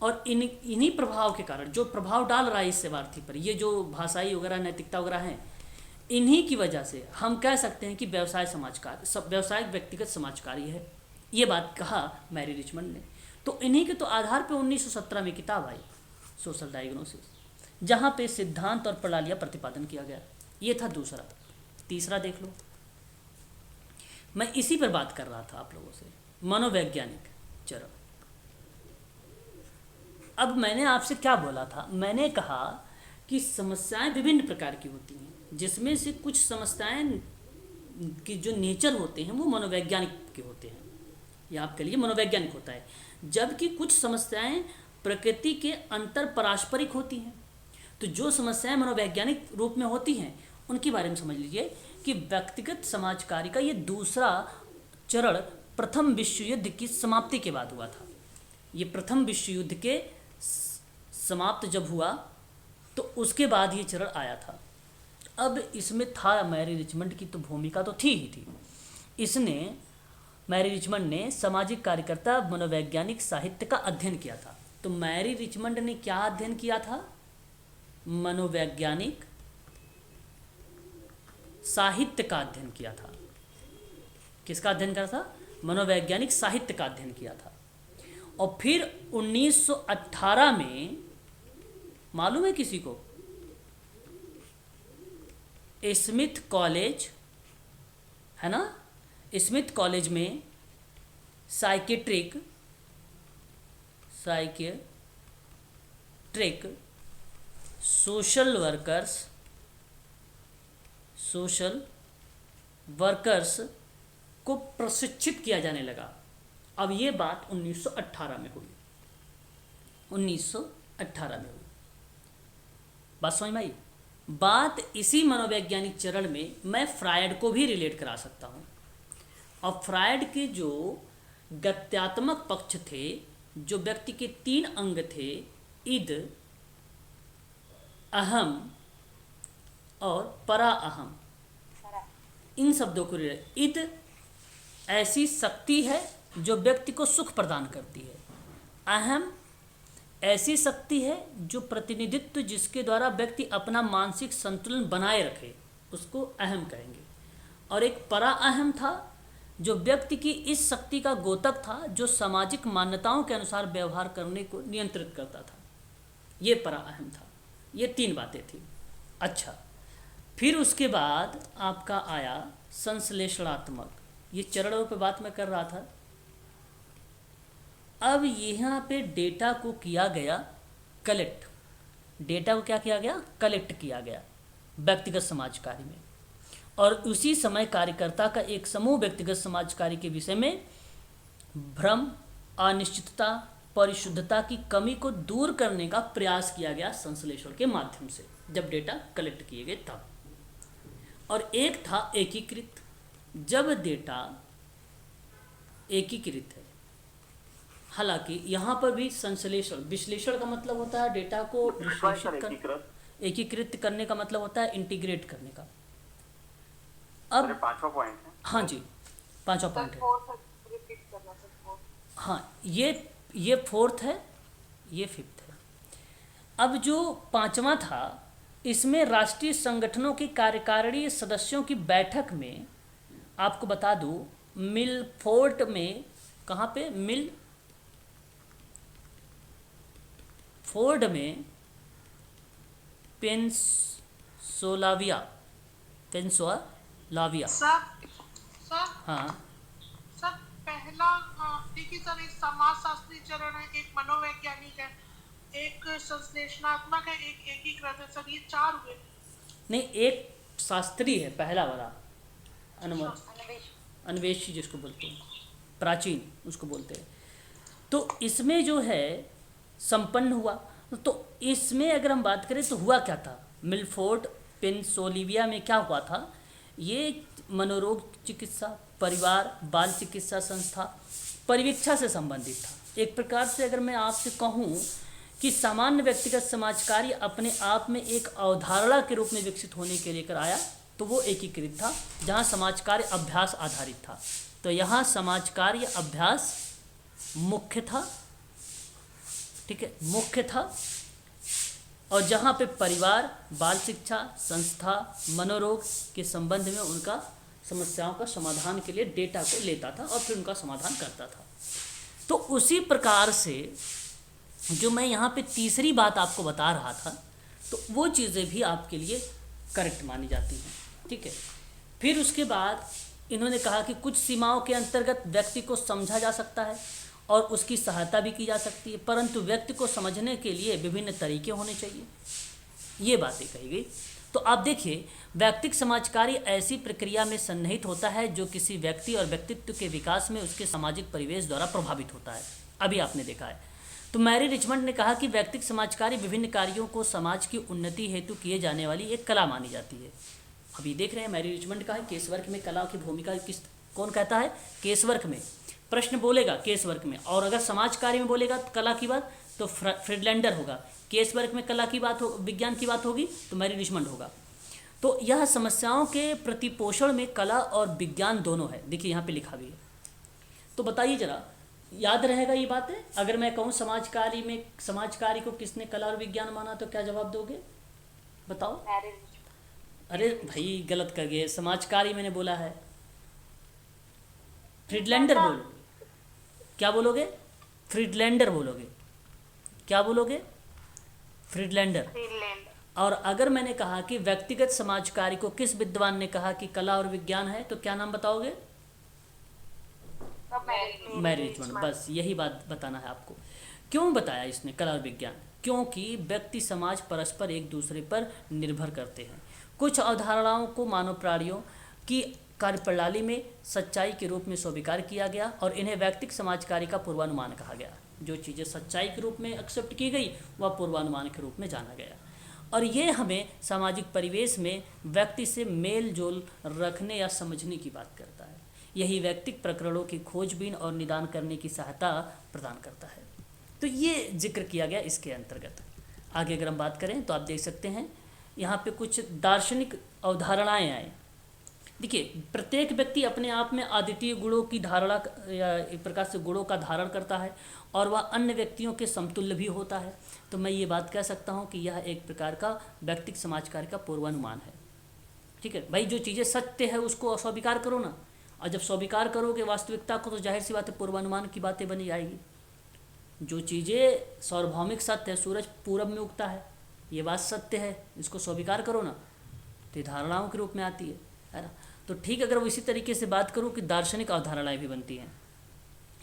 और इन्हीं प्रभाव के कारण जो प्रभाव डाल रहा है इस सेवार्थी पर, ये जो भाषाई वगैरह नैतिकता वगैरह हैं, इन्हीं की वजह से हम कह सकते हैं कि व्यवसायिक व्यक्तिगत समाजकारी है। ये बात कहा मैरी रिचमंड ने। तो इन्हीं के तो आधार पे 1917 में किताब आई सोशल डायग्नोसिस, जहाँ पे सिद्धांत और प्रणालियाँ प्रतिपादन किया गया। ये था दूसरा। तीसरा देख लो, मैं इसी पर बात कर रहा था आप लोगों से, मनोवैज्ञानिक चरण। अब मैंने आपसे क्या बोला था? मैंने कहा कि समस्याएं विभिन्न प्रकार की होती हैं, जिसमें से कुछ समस्याएं के जो नेचर होते हैं वो मनोवैज्ञानिक के होते हैं, या आपके लिए मनोवैज्ञानिक होता है, जबकि कुछ समस्याएं प्रकृति के अंतर पारस्परिक होती हैं। तो जो समस्याएं मनोवैज्ञानिक रूप में होती हैं उनके बारे में समझ लीजिए कि व्यक्तिगत समाजकारी का ये दूसरा चरण प्रथम विश्व युद्ध की समाप्ति के बाद हुआ था। ये प्रथम विश्व युद्ध के समाप्त जब हुआ तो उसके बाद ये चरण आया था। अब इसमें था, मैरी रिचमंड की तो भूमिका तो थी ही थी। मैरी रिचमंड ने सामाजिक कार्यकर्ता मनोवैज्ञानिक साहित्य का अध्ययन किया था। तो मैरी रिचमंड ने क्या अध्ययन किया था? मनोवैज्ञानिक साहित्य का अध्ययन किया था। किसका अध्ययन किया था? मनोवैज्ञानिक साहित्य का अध्ययन किया था। और फिर 1918 में, मालूम है किसी को, स्मिथ कॉलेज है ना, स्मिथ कॉलेज में साइकेट्रिक सोशल वर्कर्स को प्रशिक्षित किया जाने लगा। अब ये बात 1918 में हुई, 1918 में हुई। बात समझ में आई? बात इसी मनोवैज्ञानिक चरण में मैं फ्रायड को भी रिलेट करा सकता हूँ। और फ्रायड के जो गत्यात्मक पक्ष थे, जो व्यक्ति के 3 अंग थे, इद, अहम और परा अहम, इन शब्दों को इद ऐसी शक्ति है जो व्यक्ति को सुख प्रदान करती है। अहम ऐसी शक्ति है जो प्रतिनिधित्व, जिसके द्वारा व्यक्ति अपना मानसिक संतुलन बनाए रखे, उसको अहम कहेंगे। और एक परा अहम था जो व्यक्ति की इस शक्ति का गोतक था, जो सामाजिक मान्यताओं के अनुसार व्यवहार करने को नियंत्रित करता था। ये परा अहम था। ये 3 बातें थी। अच्छा, फिर उसके बाद आपका आया संश्लेषणात्मक। ये चरणों पे बात मैं कर रहा था। अब यहाँ पे डेटा को किया गया कलेक्ट, डेटा को क्या किया गया? कलेक्ट किया गया व्यक्तिगत समाज कार्य में। और उसी समय कार्यकर्ता का एक समूह व्यक्तिगत समाज कार्य के विषय में भ्रम, अनिश्चितता, परिशुद्धता की कमी को दूर करने का प्रयास किया गया संश्लेषण के माध्यम से, जब डेटा कलेक्ट किए गए तब। और एक था एकीकृत, जब डेटा एकीकृत है। हालांकि यहाँ पर भी संश्लेषण, विश्लेषण का मतलब होता है डेटा को विश्लेषित कर, एकीकृत करने का मतलब होता है इंटीग्रेट करने का। अब 5वां पॉइंट है। हाँ जी, 5वां पॉइंट है। हाँ, ये 4th है, ये 5th है। अब जो 5वां था, इसमें राष्ट्रीय संगठनों की कार्यकारिणी सदस्यों की बैठक में, आपको बता दूं, मिलफोर्ड में, कहाँ पे? मिलफोर्ड में पेंसोलाविया, पेंसोलाविया। सर सर हाँ सर पहला देखिए सर, एक समाजशास्त्री चरण है, एक मनोवैज्ञानिक है, एक संश्लेषणात्मक है, एक एकीकृत है सर, ये 4 हुए। नहीं, एक शास्त्री है पहला वाला, अनुमान अन्वेष अन्वेषी जिसको बोलते हैं, प्राचीन उसको बोलते हैं। तो इसमें जो है संपन्न हुआ। तो इसमें अगर हम बात करें तो हुआ क्या था, मिलफोर्ड पेंसिल्वेनिया में क्या हुआ था, ये मनोरोग चिकित्सा, परिवार बाल चिकित्सा संस्था, परिवीक्षा से संबंधित था। एक प्रकार से अगर मैं आपसे कहूँ कि सामान्य व्यक्तिगत समाज कार्य अपने आप में एक अवधारणा के रूप में विकसित होने के लेकर आया, तो वो एकीकृत था, जहाँ समाज कार्य अभ्यास आधारित था। तो यहाँ समाज कार्य अभ्यास मुख्य था, ठीक है, मुख्य था। और जहाँ पे परिवार बाल शिक्षा संस्था मनोरोग के संबंध में उनका समस्याओं का समाधान के लिए डेटा को लेता था और फिर उनका समाधान करता था। तो उसी प्रकार से जो मैं यहाँ पे तीसरी बात आपको बता रहा था, तो वो चीज़ें भी आपके लिए करेक्ट मानी जाती हैं, ठीक है। फिर उसके बाद इन्होंने कहा कि कुछ सीमाओं के अंतर्गत व्यक्ति को समझा जा सकता है और उसकी सहायता भी की जा सकती है, परंतु व्यक्ति को समझने के लिए विभिन्न तरीके होने चाहिए, ये बातें कही गई। तो आप देखिए, व्यक्तिक समाज कार्य ऐसी प्रक्रिया में सन्निहित होता है जो किसी व्यक्ति और व्यक्तित्व के विकास में उसके सामाजिक परिवेश द्वारा प्रभावित होता है। अभी आपने देखा है। तो मैरी रिचमंड ने कहा कि व्यक्तिक समाज कार्य विभिन्न कार्यों को समाज की उन्नति हेतु किए जाने वाली एक कला मानी जाती है। अभी देख रहे हैं मैरी रिचमंड का है केस वर्क में कला की भूमिका किस, कौन कहता है, केस वर्क में प्रश्न बोलेगा केस वर्क में, और अगर समाज कार्य में बोलेगा कला की बात तो फ्रीडलैंडर होगा, केस वर्क में कला की बात हो विज्ञान की बात होगी तो मैरी रिचमंड होगा। तो यह समस्याओं के प्रतिपोषण में कला और विज्ञान दोनों है, देखिए यहाँ पे लिखा भी है। तो बताइए जरा, याद रहेगा ये बातें? अगर मैं कहूँ समाज कार्य में, समाज कार्य को किसने कला और विज्ञान माना, तो क्या जवाब दोगे, बताओ? अरे भाई गलत कर गए, समाज कार्य मैंने बोला है, फ्रीडलैंडर बोलोगे, क्या बोलोगे? फ्रीडलैंडर बोलोगे, क्या बोलोगे? फ्रीडलैंडर। और अगर मैंने कहा कि व्यक्तिगत समाज कार्य को किस विद्वान ने कहा कि कला और विज्ञान है, तो क्या नाम बताओगे? Mary Richmond. बस यही बात बताना है आपको। क्यों बताया इसने कला और विज्ञान? क्योंकि व्यक्ति समाज परस्पर एक दूसरे पर निर्भर करते हैं। कुछ अवधारणाओं को मानव प्राणियों की कार्यप्रणाली में सच्चाई के रूप में स्वीकार किया गया और इन्हें व्यक्तिक समाज कार्य का पूर्वानुमान कहा गया। जो चीज़ें सच्चाई के रूप में एक्सेप्ट की गई वह पूर्वानुमान के रूप में जाना गया, और ये हमें सामाजिक परिवेश में व्यक्ति से मेल जोल रखने या समझने की बात करता है। यही व्यक्तिक प्रकरणों की खोजबीन और निदान करने की सहायता प्रदान करता है। तो ये जिक्र किया गया इसके अंतर्गत। आगे अगर हम बात करें तो आप देख सकते हैं यहाँ पे कुछ दार्शनिक अवधारणाएं आए। देखिए, प्रत्येक व्यक्ति अपने आप में अद्वितीय गुणों की धारणा या एक प्रकार से गुणों का धारण करता है और वह अन्य व्यक्तियों के समतुल्य भी होता है। तो मैं ये बात कह सकता हूँ कि यह एक प्रकार का व्यक्तिक समाज कार्य का पूर्वानुमान है। ठीक है भाई, जो चीज़ें सत्य है उसको अस्वीकार करो ना, और जब स्वीकार करोगे वास्तविकता को तो जाहिर सी बात है पूर्वानुमान की बातें बनी जाएगी। जो चीज़ें सार्वभौमिक सत्य है, सूरज पूरब में उगता है, ये बात सत्य है, इसको स्वीकार करो ना, तो धारणाओं के रूप में आती है ना। तो ठीक, अगर वो इसी तरीके से बात करूँ कि दार्शनिक अवधारणाएं भी बनती हैं,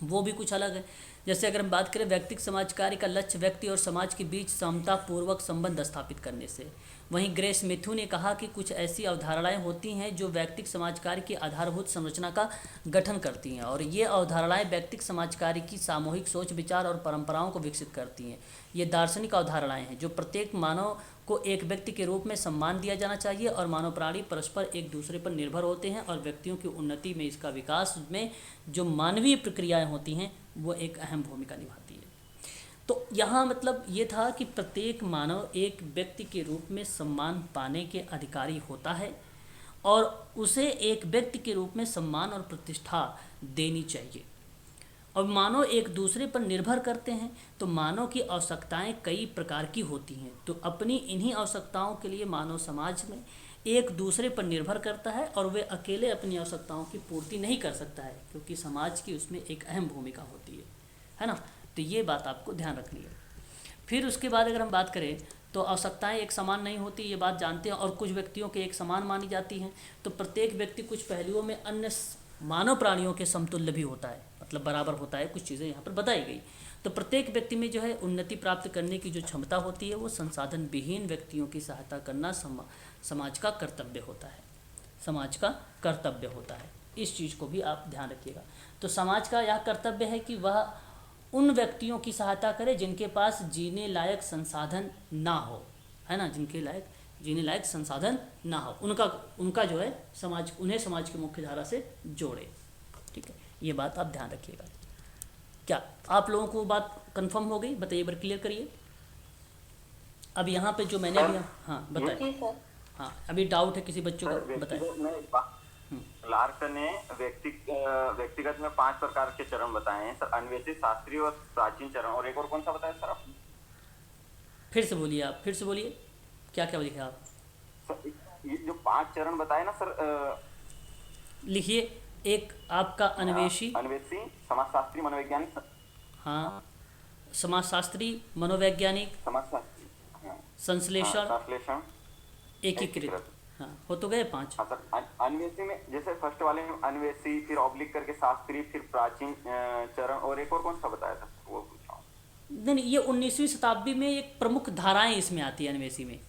वो भी कुछ अलग है। जैसे अगर हम बात करें व्यक्तिक समाज कार्य का लक्ष्य व्यक्ति और समाज के बीच समतापूर्वक संबंध स्थापित करने से। वहीं ग्रेस मैथ्यू ने कहा कि कुछ ऐसी अवधारणाएं होती हैं जो व्यक्तिक समाज कार्य की आधारभूत संरचना का गठन करती हैं, और ये अवधारणाएं व्यक्तिक समाज कार्य की सामूहिक सोच विचार और परंपराओं को विकसित करती हैं। ये दार्शनिक अवधारणाएं हैं जो प्रत्येक मानव को एक व्यक्ति के रूप में सम्मान दिया जाना चाहिए और मानव प्राणी परस्पर एक दूसरे पर निर्भर होते हैं, और व्यक्तियों की उन्नति में इसका विकास में जो मानवीय प्रक्रियाएं होती हैं वो एक अहम भूमिका निभाती है। तो यहाँ मतलब ये था कि प्रत्येक मानव एक व्यक्ति के रूप में सम्मान पाने के अधिकारी होता है और उसे एक व्यक्ति के रूप में सम्मान और प्रतिष्ठा देनी चाहिए। और मानव एक दूसरे पर निर्भर करते हैं, तो मानव की आवश्यकताएं कई प्रकार की होती हैं। तो अपनी इन्हीं आवश्यकताओं के लिए मानव समाज में एक दूसरे पर निर्भर करता है और वे अकेले अपनी आवश्यकताओं की पूर्ति नहीं कर सकता है, क्योंकि समाज की उसमें एक अहम भूमिका होती है ना। तो ये बात आपको ध्यान रखनी है। फिर उसके बाद अगर हम बात करें तो आवश्यकताएं एक समान नहीं होती, ये बात जानते हैं, और कुछ व्यक्तियों के एक समान मानी जाती हैं। तो प्रत्येक व्यक्ति कुछ पहलुओं में अन्य मानव प्राणियों के समतुल्य भी होता है, मतलब बराबर होता है, कुछ चीज़ें यहाँ पर बताई गई। तो प्रत्येक व्यक्ति में जो है उन्नति प्राप्त करने की जो क्षमता होती है वो संसाधन विहीन व्यक्तियों की सहायता करना समाज का कर्तव्य होता है, समाज का कर्तव्य होता है। इस चीज़ को भी आप ध्यान रखिएगा। तो समाज का यह कर्तव्य है कि वह उन व्यक्तियों की सहायता करे जिनके पास जीने लायक संसाधन ना हो, है ना, जीने लायक संसाधन ना हो, उनका जो है उन्हें समाज की मुख्य धारा से जोड़े। ठीक है, ये बात आप ध्यान रखिएगा। क्या आप लोगों को बात कंफर्म हो गई? बताइए, एक बार क्लियर करिए। अब यहाँ पे जो मैंने भी, हाँ बताइए, हाँ अभी डाउट है किसी बच्चों का, बताइए। लार्क ने व्यक्तिगत में 5 प्रकार के चरण बताए हैं सर, अन्वेषी, शास्त्रीय और प्राचीन चरण, और एक और कौन सा बताया सर आपने? फिर से बोलिए, आप फिर से बोलिए, क्या क्या लिखे आप सर? ये जो 5 चरण बताए ना सर, लिखिए। एक आपका अन्वेषी, समाजशास्त्री, मनोवैज्ञानिक, हाँ समाजशास्त्री, मनोवैज्ञानिक, समाजशास्त्री, संश्लेषण, एकीकृत, हाँ हो तो गए 5। हाँ सर, अन्वेषी में जैसे फर्स्ट वाले में अन्वेषी, फिर ऑब्लिक करके शास्त्री, फिर प्राचीन चरण, और एक और कौन सा बताया था वो पूछ रहा हूँ। नहीं, ये 19वीं शताब्दी में एक प्रमुख धाराएं इसमें आती है अन्वेषी में।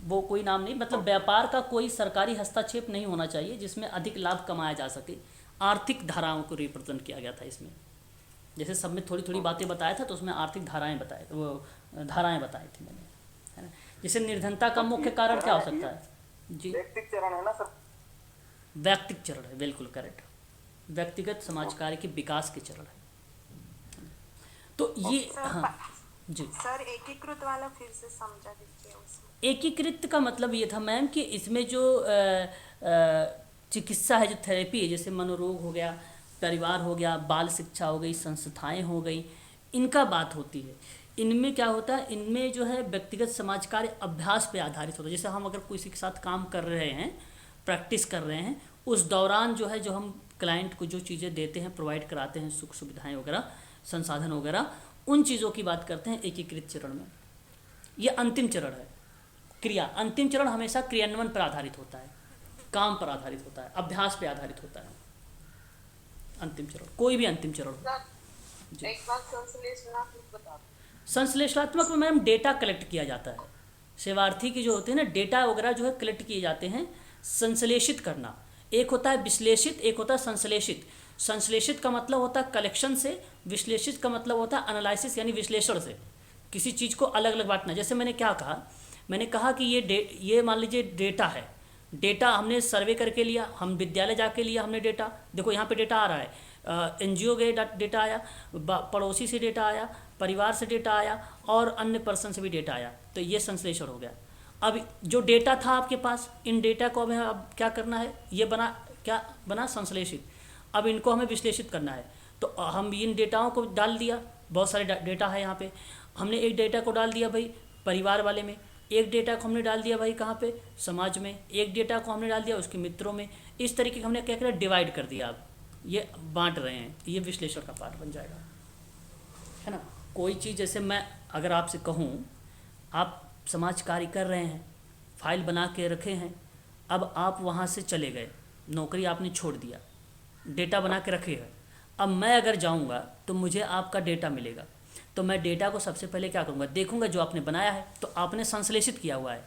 वो कोई नाम नहीं, मतलब व्यापार का कोई सरकारी हस्तक्षेप नहीं होना चाहिए जिसमें अधिक लाभ कमाया जा सके। आर्थिक धाराओं को रिप्रेजेंट किया गया था इसमें। जैसे सब में थोड़ी थोड़ी बातें बताया था, तो उसमें आर्थिक धाराएं बताए, वो धाराएं बताई थी मैंने, है ना। जैसे निर्धनता का मुख्य कारण क्या हो सकता है जी? व्यक्तिगत चरण है ना सर? व्यक्तिगत चरण है, बिल्कुल करेक्ट। व्यक्तिगत समाज कार्य के विकास के चरण है। तो ये हाँ जी सर, एकीकृत वाला फिर से समझा दीजिए उसमें। एकीकृत का मतलब ये था मैम कि इसमें जो चिकित्सा है, जो थेरेपी है, जैसे मनोरोग हो गया, परिवार हो गया, बाल शिक्षा हो गई, संस्थाएं हो गई, इनका बात होती है। इनमें क्या होता है, इनमें जो है व्यक्तिगत समाज कार्य अभ्यास पे आधारित होता है। जैसे हम अगर किसी के साथ काम कर रहे हैं, प्रैक्टिस कर रहे हैं, उस दौरान जो है जो हम क्लाइंट को जो चीज़ें देते हैं, प्रोवाइड कराते हैं, सुख सुविधाएं वगैरह, संसाधन वगैरह, उन चीज़ों की बात करते हैं एकीकृत चरण में। ये अंतिम चरण है, क्रिया। अंतिम चरण हमेशा क्रियान्वयन पर आधारित होता है, काम पर आधारित होता है, अभ्यास पर आधारित होता है अंतिम चरण, कोई भी अंतिम चरण हो। एक बात संश्लेषणात्मक बता दो। संश्लेषणात्मक में मैम डेटा कलेक्ट किया जाता है। सेवार्थी के जो होते हैं ना, डेटा वगैरह जो है कलेक्ट किए जाते हैं। संश्लेषित करना, एक होता है विश्लेषित, एक होता है संश्लेषित। संश्लेषित का मतलब होता है कलेक्शन से, विश्लेषित का मतलब होता है एनालिसिस यानी विश्लेषण से, किसी चीज़ को अलग अलग बांटना। जैसे मैंने क्या कहा, मैंने कहा कि ये मान लीजिए डेटा है, डेटा हमने सर्वे करके लिया, हम विद्यालय जाके लिया हमने डेटा, देखो यहाँ पे डेटा आ रहा है, एनजीओ के डेटा आया, पड़ोसी से डेटा आया, परिवार से डेटा आया, और अन्य पर्सन से भी डेटा आया, तो ये संश्लेषण हो गया। अब जो डेटा था आपके पास, इन डेटा को हमें अब क्या करना है, ये बना संश्लेषित। अब इनको हमें विश्लेषित करना है, तो हम इन डेटाओं को डाल दिया, बहुत सारे डेटा है यहाँ पे। हमने एक डेटा को डाल दिया भाई परिवार वाले में, एक डेटा को हमने डाल दिया भाई कहाँ पे, समाज में, एक डेटा को हमने डाल दिया उसके मित्रों में। इस तरीके का हमने क्या किया, डिवाइड कर दिया। अब ये बांट रहे हैं, ये विश्लेषण का पार्ट बन जाएगा, है ना। कोई चीज़ जैसे मैं अगर आपसे कहूँ, आप समाज कार्य कर रहे हैं, फाइल बना के रखे हैं, अब आप वहाँ से चले गए, नौकरी आपने छोड़ दिया, डेटा बना के रखे हैं, अब मैं अगर जाऊँगा तो मुझे आपका डेटा मिलेगा, तो मैं डेटा को सबसे पहले क्या करूँगा, देखूँगा जो आपने बनाया है, तो आपने संश्लेषित किया हुआ है,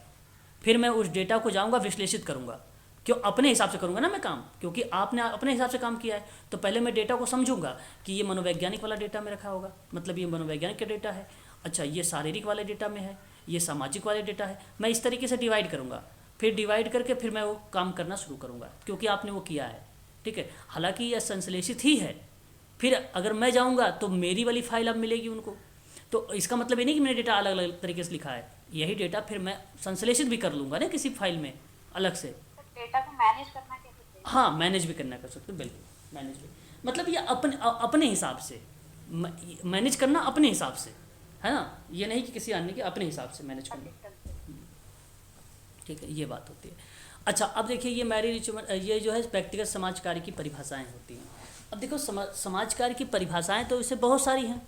फिर मैं उस डेटा को जाऊँगा विश्लेषित करूँगा, क्यों, अपने हिसाब से करूँगा ना मैं काम, क्योंकि आपने अपने हिसाब से काम किया है। तो पहले मैं डेटा को समझूंगा कि ये मनोवैज्ञानिक वाला डेटा में रखा होगा, मतलब ये मनोवैज्ञानिक का डेटा है, अच्छा ये शारीरिक वाले डेटा में है, ये सामाजिक वाले डेटा है। मैं इस तरीके से डिवाइड करूँगा, फिर डिवाइड करके फिर मैं वो काम करना शुरू करूँगा, क्योंकि आपने वो किया है, ठीक है। हालाँकि यह संश्लेषित ही है, फिर अगर मैं जाऊँगा तो मेरी वाली फाइल अब मिलेगी उनको, तो इसका मतलब ये नहीं कि मैंने डेटा अलग अलग तरीके से लिखा है, यही डेटा फिर मैं संश्लेषित भी कर लूँगा ना किसी फाइल में अलग से। डेटा को मैनेज करना कैसे? हाँ, मैनेज भी करना कर सकते हो, बिल्कुल मैनेज भी, मतलब ये अपने हिसाब से मैनेज करना, अपने हिसाब से, है ना, ये नहीं कि किसी अन्य के, अपने हिसाब से मैनेज करना, ठीक है, ये बात होती है। अच्छा, अब देखिए ये ये जो है व्यक्तिगत समाज कार्य की परिभाषाएं होती हैं। अब देखो समाज कार्य की परिभाषाएं तो इससे बहुत सारी हैं,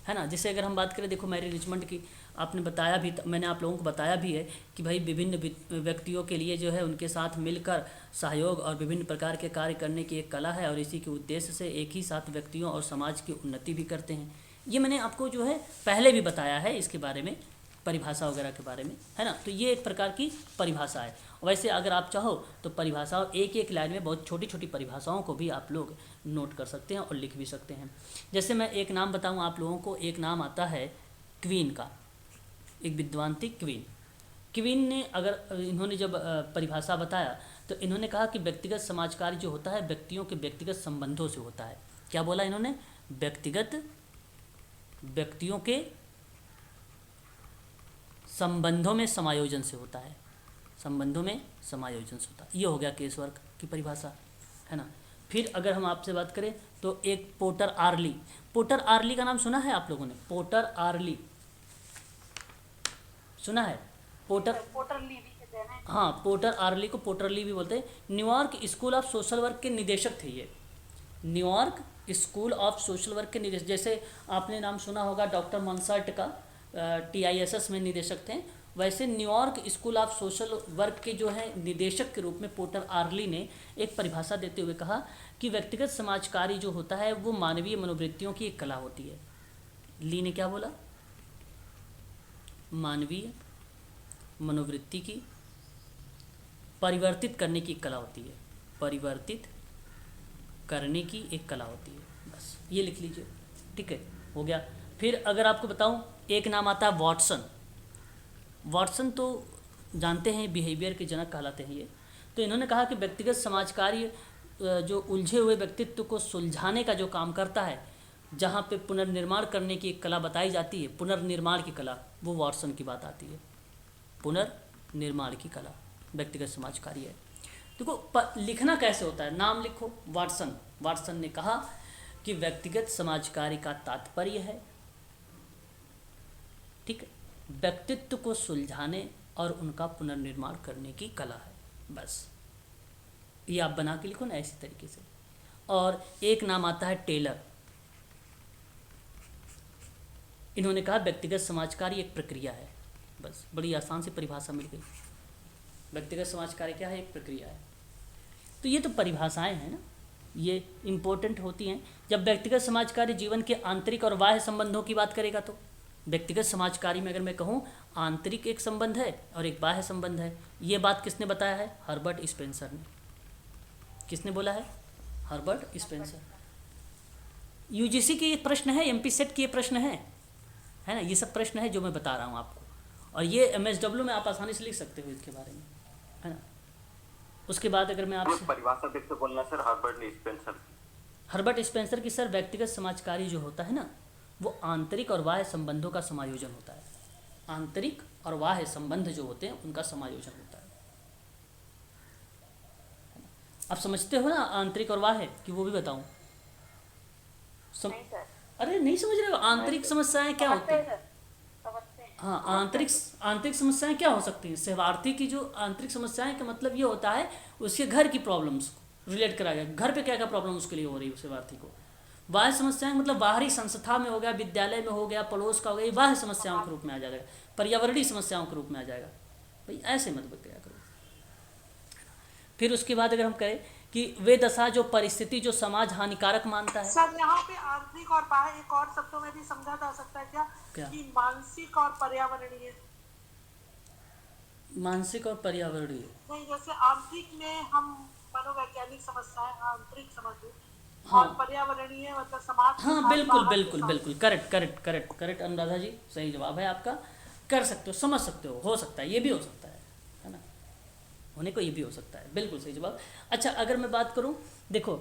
है ना। जैसे अगर हम बात करें, देखो मैरी रिचमंड की, आपने बताया भी, मैंने आप लोगों को बताया भी है कि भाई विभिन्न व्यक्तियों के लिए जो है उनके साथ मिलकर सहयोग और विभिन्न प्रकार के कार्य करने की एक कला है, और इसी के उद्देश्य से एक ही साथ व्यक्तियों और समाज की उन्नति भी करते हैं। ये मैंने आपको जो है पहले भी बताया है इसके बारे में, परिभाषा वगैरह के बारे में, है ना। तो ये एक प्रकार की परिभाषा है। वैसे अगर आप चाहो तो परिभाषाओं एक एक लाइन में बहुत छोटी छोटी परिभाषाओं को भी आप लोग नोट कर सकते हैं और लिख भी सकते हैं। जैसे मैं एक नाम बताऊं आप लोगों को, एक नाम आता है क्वीन का, एक विद्वान थी क्वीन। क्वीन ने अगर इन्होंने जब परिभाषा बताया तो इन्होंने कहा कि व्यक्तिगत समाज कार्य जो होता है व्यक्तियों के व्यक्तिगत संबंधों से होता है। क्या बोला इन्होंने? व्यक्तियों के संबंधों में समायोजन से होता है, संबंधों में समायोजन से होता है। ये हो गया केस वर्क की परिभाषा, है ना। फिर अगर हम आपसे बात करें तो एक पोर्टर आर्ली, पोर्टर आर्ली का नाम सुना है आप लोगों ने? पोर्टर आर्ली सुना है? पोर्टर ली भी कहते हैं ना। हाँ, पोर्टर आर्ली को पोर्टर ली भी बोलते हैं। New York school of social work के निदेशक थे ये। New York school of social work के निदेशक, जैसे आपने नाम सुना होगा डॉक्टर मॉन्सर्ट का, TISS में निदेशक थे, वैसे New York school of social work के जो है निदेशक के रूप में पोर्टर आर्ली ने एक परिभाषा देते हुए कहा कि व्यक्तिगत समाज कार्य जो होता है वो मानवीय मनोवृत्तियों की एक कला होती है। ली ने क्या बोला? मानवीय मनोवृत्ति की परिवर्तित करने की कला होती है, परिवर्तित करने की एक कला होती है। बस ये लिख लीजिए, ठीक है, हो गया। फिर अगर आपको बताऊं, एक नाम आता है वॉटसन। वॉटसन तो जानते हैं बिहेवियर के जनक कहलाते हैं ये। तो इन्होंने कहा कि व्यक्तिगत समाज कार्य जो उलझे हुए व्यक्तित्व को सुलझाने का जो काम करता है, जहाँ पे पुनर्निर्माण करने की एक कला बताई जाती है, पुनर्निर्माण की कला, वो वॉटसन की बात आती है। पुनर्निर्माण की कला व्यक्तिगत समाज कार्य है। देखो लिखना कैसे होता है, नाम लिखो वाटसन। वाटसन ने कहा कि व्यक्तिगत समाज कार्य का तात्पर्य है, ठीक है, व्यक्तित्व को सुलझाने और उनका पुनर्निर्माण करने की कला है। बस ये आप बना के लिखो ना ऐसी तरीके से। और एक नाम आता है टेलर। इन्होंने कहा व्यक्तिगत समाज कार्य एक प्रक्रिया है। बस बड़ी आसान से परिभाषा मिल गई। व्यक्तिगत समाज कार्य क्या है? एक प्रक्रिया है। तो ये तो परिभाषाएं हैं ना, ये इम्पोर्टेंट होती हैं। जब व्यक्तिगत समाज कार्य जीवन के आंतरिक और बाह्य संबंधों की बात करेगा तो व्यक्तिगत समाज कार्य में अगर मैं कहूँ आंतरिक एक संबंध है और एक बाह्य संबंध है। ये बात किसने बताया है? हर्बर्ट स्पेंसर ने। किसने बोला है? Herbert Spencer. यूजीसी के ये प्रश्न है, एमपी सेट के ये प्रश्न है ना, ये सब प्रश्न है जो मैं बता रहा हूँ आपको। और ये MSW में आप आसानी से लिख सकते हो इसके बारे में, है ना। उसके बाद अगर मैं आपसे परिभाषा फिर से बोलना सर, हर्बर्ट स्पेंसर की सर, व्यक्तिगत समाज कार्य जो होता है ना, वो आंतरिक और बाह्य संबंधों का समायोजन होता है। आंतरिक और बाह्य संबंध जो होते हैं उनका समायोजन होता है। आप समझते हो ना आंतरिक और बाह्य कि वो भी बताऊं? नहीं सर। अरे नहीं समझ रहे हो? आंतरिक समस्याएं क्या होती हैं? समझते हैं। हाँ, आंतरिक समस्याएं क्या हो सकती हैं? सेवार्थी की जो आंतरिक समस्याएं का मतलब ये होता है उसके घर की प्रॉब्लम्स रिलेट करा गया, घर पे क्या क्या प्रॉब्लम उसके लिए हो रही है सेवार्थी को। बाह्य समस्याएं मतलब बाहरी संस्था में हो गया, विद्यालय में हो गया, पड़ोस का हो गया, ये बाह्य समस्याओं के रूप में आ जाएगा, पर्यावरणीय समस्याओं के रूप में आ जाएगा। भाई ऐसे मत बकया करो। फिर उसके बाद अगर हम कहें कि वे दशा जो परिस्थिति जो समाज हानिकारक मानता है। सर यहाँ पे आंतरिक और बाह्य एक और शब्दों में भी समझा जा सकता है क्या? कि मानसिक और पर्यावरणीय। मानसिक और पर्यावरणीय नहीं, जैसे आंतरिक में हम मनोवैज्ञानिक समस्याएं आंतरिक समझ, हाँ, और पर्यावरणीय मतलब समाज। हाँ बिल्कुल करेक्ट अनुराधा जी, सही जवाब है आपका। कर सकते हो, समझ सकते हो सकता है, ये भी हो सकता है ना, होने को ये भी हो सकता है, बिल्कुल सही जवाब। अच्छा अगर मैं बात करूं, देखो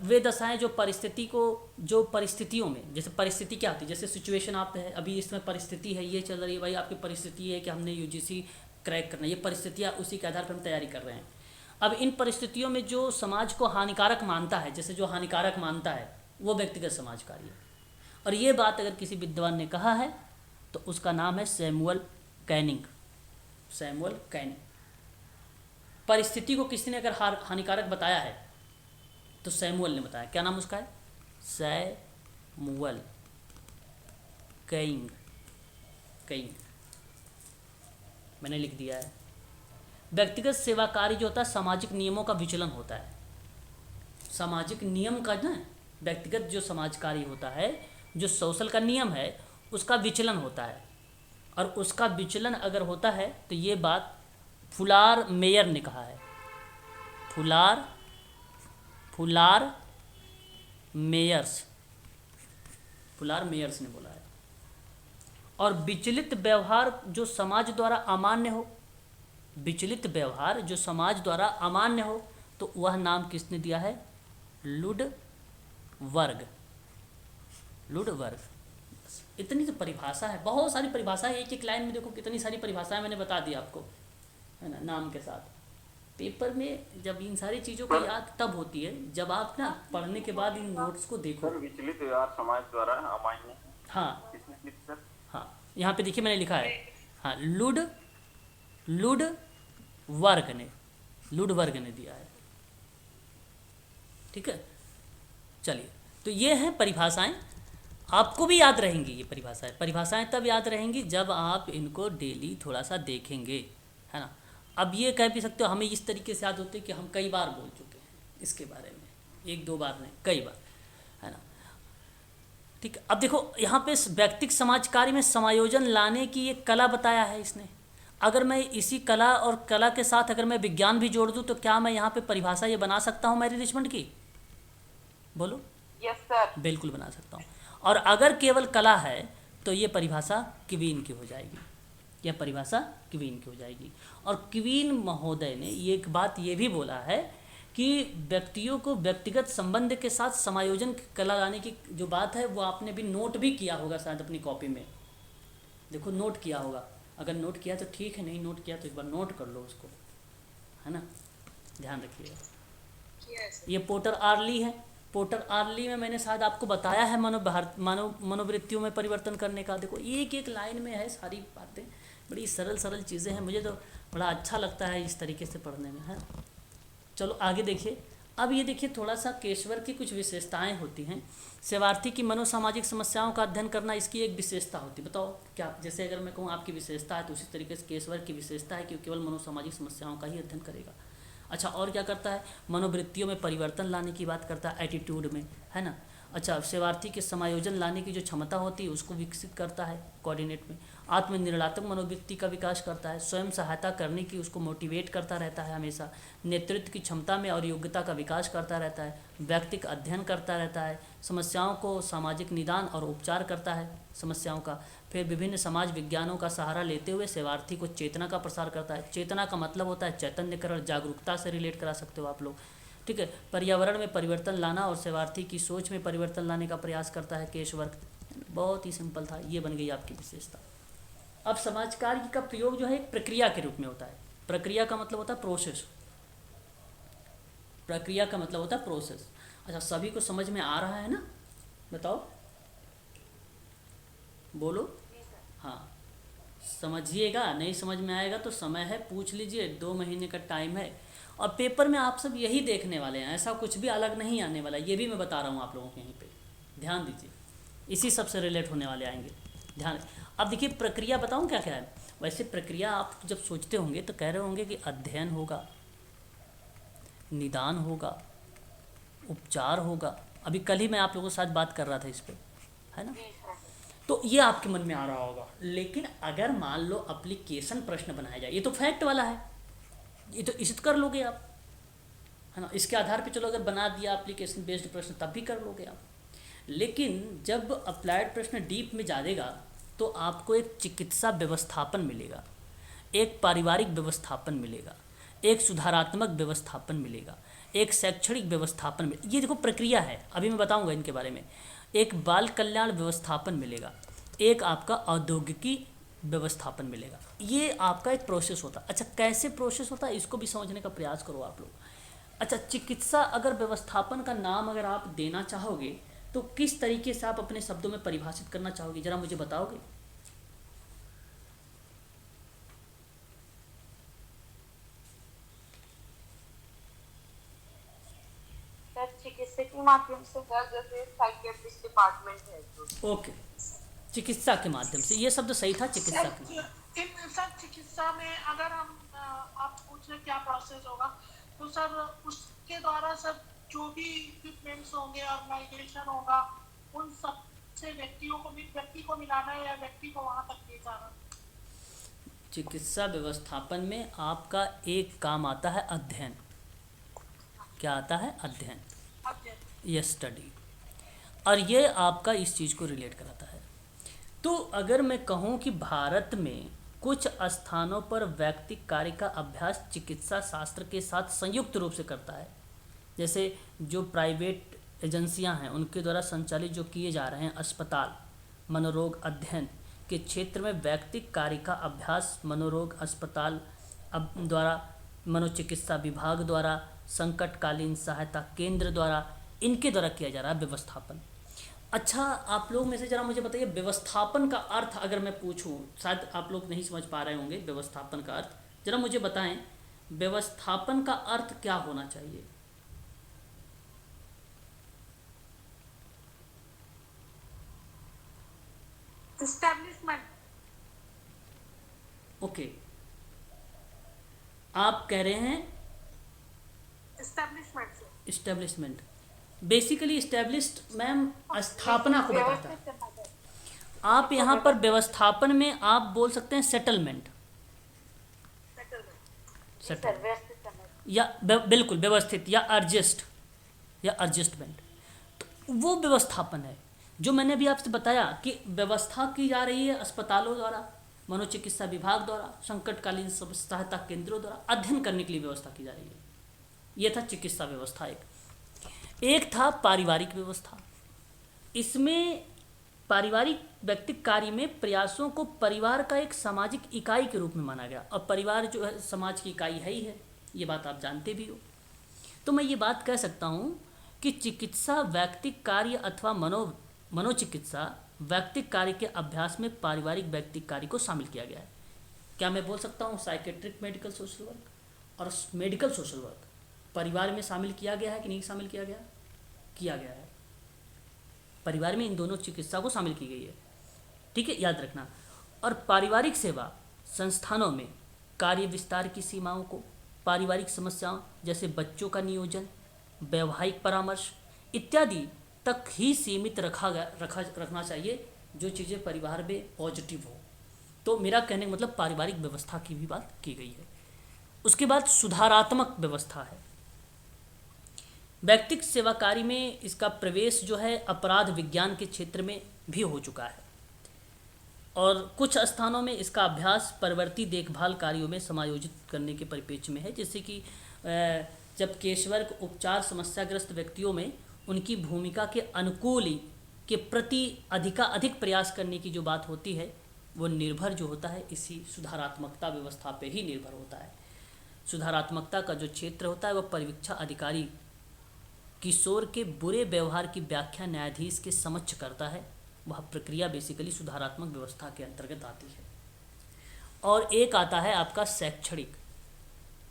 वे दशाएं जो परिस्थितियों में, जैसे परिस्थिति क्या होती है, जैसे सिचुएशन आप है अभी इसमें परिस्थिति है, ये चल रही है भाई, आपकी परिस्थिति है कि हमने यूजीसी क्रैक करना, ये परिस्थितियाँ उसी के आधार पर हम तैयारी कर रहे हैं। अब इन परिस्थितियों में जो समाज को हानिकारक मानता है, जैसे जो हानिकारक मानता है वो व्यक्तिगत समाज कार्य है। और ये बात अगर किसी विद्वान ने कहा है तो उसका नाम है सैमुअल कैनिंग। Samuel Canning. परिस्थिति को किसी ने अगर हानिकारक बताया है तो सैमुअल ने बताया। क्या नाम उसका है? Samuel Canning. मैंने लिख दिया है। व्यक्तिगत सेवा कार्य जो होता है सामाजिक नियमों का विचलन होता है। सामाजिक नियम का ना, व्यक्तिगत जो समाज कार्य होता है, जो सोशल का नियम है, उसका विचलन होता है। और उसका विचलन अगर होता है तो ये बात फुलार मेयर ने कहा है। फुलार मेयर्स ने बोला है। और विचलित व्यवहार जो समाज द्वारा अमान्य हो, विचलित व्यवहार जो समाज द्वारा अमान्य हो, तो वह नाम किसने दिया है? लुडवर्ग। इतनी तो परिभाषा है, बहुत सारी परिभाषा है। एक एक लाइन में देखो कितनी सारी परिभाषाएं मैंने बता दी आपको, है ना, नाम के साथ। पेपर में जब इन सारी चीज़ों को याद तब होती है जब आप ना पढ़ने के बाद इन नोट्स को देखो। सर विचलित व्यवहार समाज द्वारा अमान्य, हाँ किसने लिखी सर? हाँ, यहाँ पे देखिए मैंने लिखा है, हाँ, लुडवर्ग ने दिया है। ठीक है, चलिए, तो ये हैं परिभाषाएं, आपको भी याद रहेंगी ये परिभाषाएं तब याद रहेंगी जब आप इनको डेली थोड़ा सा देखेंगे, है ना। अब ये कह भी सकते हो हमें इस तरीके से याद होते हैं कि हम कई बार बोल चुके हैं इसके बारे में, 1-2 बार नहीं, कई बार, है ना। ठीक है, अब देखो यहाँ पे व्यक्तिगत समाज कार्य में समायोजन लाने की एक कला बताया है इसने। अगर मैं इसी कला और कला के साथ अगर मैं विज्ञान भी जोड़ दूँ तो क्या मैं यहाँ पे परिभाषा ये बना सकता हूँ मैरी रिचमंड की? बोलो। Yes sir. बिल्कुल बना सकता हूँ। और अगर केवल कला है तो ये परिभाषा क्वीन की हो जाएगी, यह परिभाषा क्वीन की हो जाएगी। और क्वीन महोदय ने एक बात ये भी बोला है कि व्यक्तियों को व्यक्तिगत संबंध के साथ समायोजन की कला लाने की जो बात है वो आपने भी नोट भी किया होगा शायद अपनी कॉपी में। देखो नोट किया होगा, अगर नोट किया तो ठीक है, नहीं नोट किया तो एक बार नोट कर लो उसको, है ना, ध्यान रखिएगा। ये पोर्टर आर्ली है। पोर्टर आर्ली में मैंने शायद आपको बताया है मनोवृत्तियों में परिवर्तन करने का। देखो एक एक लाइन में है सारी बातें, बड़ी सरल चीज़ें हैं, मुझे तो बड़ा अच्छा लगता है इस तरीके से पढ़ने में, है। चलो आगे देखिए। अब ये देखिए थोड़ा सा केशवर की कुछ विशेषताएं होती हैं। सेवार्थी की मनोसामाजिक समस्याओं का अध्ययन करना इसकी एक विशेषता होती है। बताओ क्या, जैसे अगर मैं कहूँ आपकी विशेषता है तो उसी तरीके से केशवर की विशेषता है कि वो केवल मनोसामाजिक समस्याओं का ही अध्ययन करेगा। अच्छा, और क्या करता है? मनोवृत्तियों में परिवर्तन लाने की बात करता है, एटीट्यूड में, है ना। अच्छा, सेवार्थी के समायोजन लाने की जो क्षमता होती है उसको विकसित करता है कोऑर्डिनेट में। आत्मनिर्णात्मक मनोवृत्ति का विकास करता है, स्वयं सहायता करने की उसको मोटिवेट करता रहता है हमेशा। नेतृत्व की क्षमता में और योग्यता का विकास करता रहता है, व्यक्तिक अध्ययन करता रहता है, समस्याओं को सामाजिक निदान और उपचार करता है समस्याओं का। फिर विभिन्न समाज विज्ञानों का सहारा लेते हुए सेवार्थी को चेतना का प्रसार करता है। चेतना का मतलब होता है चैतन्यकरण, जागरूकता से रिलेट करा सकते हो आप लोग, ठीक है। पर्यावरण में परिवर्तन लाना और सेवार्थी की सोच में परिवर्तन लाने का प्रयास करता है केशवर्ग। बहुत ही सिंपल था, ये बन गई आपकी विशेषता। अब समाज कार्य का प्रयोग जो है एक प्रक्रिया के रूप में होता है। प्रक्रिया का मतलब होता है प्रोसेस। प्रक्रिया का मतलब होता है प्रोसेस। अच्छा, सभी को समझ में आ रहा है ना? बताओ, बोलो। हाँ, समझिएगा, नहीं समझ में आएगा तो समय है, पूछ लीजिए, 2 महीने का टाइम है। और पेपर में आप सब यही देखने वाले हैं, ऐसा कुछ भी अलग नहीं आने वाला, ये भी मैं बता रहा हूँ आप लोगों को यहीं पे, ध्यान दीजिए, इसी सब से रिलेट होने वाले आएंगे, ध्यान। अब देखिए प्रक्रिया बताऊँ क्या क्या है। वैसे प्रक्रिया आप जब सोचते होंगे तो कह रहे होंगे कि अध्ययन होगा, निदान होगा, उपचार होगा। अभी कल ही मैं आप लोगों के साथ बात कर रहा था इस पर, है ना। तो ये आपके मन में आ रहा होगा। लेकिन अगर मान लो एप्लीकेशन प्रश्न बनाया जाए, ये तो फैक्ट वाला है, ये तो इसे कर लोगे आप, है ना। इसके आधार पे चलो अगर बना दिया एप्लीकेशन बेस्ड प्रश्न तब भी कर लोगे आप। लेकिन जब अप्लाइड प्रश्न डीप में जाएगा तो आपको एक चिकित्सा व्यवस्थापन मिलेगा, एक पारिवारिक व्यवस्थापन मिलेगा, एक सुधारात्मक व्यवस्थापन मिलेगा, एक शैक्षणिक व्यवस्थापन मिलेगा। ये देखो प्रक्रिया है, अभी मैं बताऊंगा इनके बारे में। एक बाल कल्याण व्यवस्थापन मिलेगा, एक आपका औद्योगिकी व्यवस्थापन मिलेगा। ये आपका एक प्रोसेस होता है। अच्छा, कैसे प्रोसेस होता है इसको भी समझने का प्रयास करो आप लोग। अच्छा, चिकित्सा अगर व्यवस्थापन का नाम अगर आप देना चाहोगे तो किस तरीके से आप अपने शब्दों में परिभाषित करना चाहोगे, जरा मुझे बताओगे? चिकित्सा के माध्यम से, जैसे साइकियाट्रिस्ट डिपार्टमेंट है तो। ओके, चिकित्सा के माध्यम से, ये शब्द सही था, चिकित्सा के माध्यम। इन सब चिकित्सा में अगर हम आप पूछ रहे क्या प्रोसेस होगा, तो सर उसके द्वारा सर जो भी इक्विपमेंट्स होंगे, ऑर्गेनाइजेशन होगा, उन सब से व्यक्ति को मिलाना है या व्यक्ति को वहां तक ले जाना। चिकित्सा व्यवस्थापन में आपका एक काम आता है अध्ययन। क्या आता है? अध्ययन, ये स्टडी। और ये आपका इस चीज़ को रिलेट कराता है। तो अगर मैं कहूँ कि भारत में कुछ स्थानों पर व्यक्तिक कार्य का अभ्यास चिकित्सा शास्त्र के साथ संयुक्त रूप से करता है, जैसे जो प्राइवेट एजेंसियां हैं उनके द्वारा संचालित जो किए जा रहे हैं अस्पताल, मनोरोग अध्ययन के क्षेत्र में व्यक्तिक कार्य का अभ्यास मनोरोग अस्पताल द्वारा, मनोचिकित्सा विभाग द्वारा, संकटकालीन सहायता केंद्र द्वारा, इनके द्वारा किया जा रहा है व्यवस्थापन। अच्छा, आप लोग में से ज़रा मुझे बताइए व्यवस्थापन का अर्थ अगर मैं पूछूं, शायद आप लोग नहीं समझ पा रहे होंगे व्यवस्थापन का अर्थ, ज़रा मुझे बताएं व्यवस्थापन का अर्थ क्या होना चाहिए? एस्टैब्लिशमेंट। ओके, आप कह रहे हैं इस्टेब्लिशमेंट। बेसिकली इस्टेब्लिश्ड मैम स्थापना को बताता है। आप यहाँ पर व्यवस्थापन में आप बोल सकते हैं सेटलमेंट, या बिल्कुल व्यवस्थित, या एडजस्ट, या एडजस्टमेंट। तो वो व्यवस्थापन है जो मैंने अभी आपसे बताया कि व्यवस्था की जा रही है अस्पतालों द्वारा, मनोचिकित्सा विभाग द्वारा, संकटकालीन सहायता केंद्रों द्वारा अध्ययन करने के लिए व्यवस्था की जा रही है। ये था चिकित्सा व्यवस्था। एक था पारिवारिक व्यवस्था। इसमें पारिवारिक व्यक्तिक कार्य में प्रयासों को परिवार का एक सामाजिक इकाई के रूप में माना गया, और परिवार जो है समाज की इकाई है ही है, ये बात आप जानते भी हो। तो मैं ये बात कह सकता हूँ कि चिकित्सा व्यक्तिक कार्य अथवा मनोचिकित्सा व्यक्तिक कार्य के अभ्यास में पारिवारिक व्यक्तिक कार्य को शामिल किया गया है। क्या मैं बोल सकता हूँ साइकेट्रिक मेडिकल सोशल वर्क और मेडिकल सोशल वर्क परिवार में शामिल किया गया है कि नहीं शामिल किया गया? किया गया है। परिवार में इन दोनों चिकित्सा को शामिल की गई है, ठीक है, याद रखना। और पारिवारिक सेवा संस्थानों में कार्य विस्तार की सीमाओं को पारिवारिक समस्याओं जैसे बच्चों का नियोजन, वैवाहिक परामर्श इत्यादि तक ही सीमित रखना चाहिए, जो चीज़ें परिवार में पॉजिटिव हो। तो मेरा कहने का मतलब पारिवारिक व्यवस्था की भी बात की गई है। उसके बाद सुधारात्मक व्यवस्था है। व्यक्तिक सेवा कार्य में इसका प्रवेश जो है अपराध विज्ञान के क्षेत्र में भी हो चुका है, और कुछ स्थानों में इसका अभ्यास परवर्ती देखभाल कार्यों में समायोजित करने के परिप्रेक्ष्य में है। जैसे कि जब केशवर्ग उपचार समस्याग्रस्त व्यक्तियों में उनकी भूमिका के अनुकूल के प्रति अधिक प्रयास करने की जो बात होती है, वो निर्भर जो होता है इसी सुधारात्मकता व्यवस्था पे ही निर्भर होता है। सुधारात्मकता का जो क्षेत्र होता है वह परिवीक्षा अधिकारी किशोर के बुरे व्यवहार की व्याख्या न्यायाधीश के समक्ष करता है। वह प्रक्रिया बेसिकली सुधारात्मक व्यवस्था के अंतर्गत आती है। और एक आता है आपका शैक्षणिक।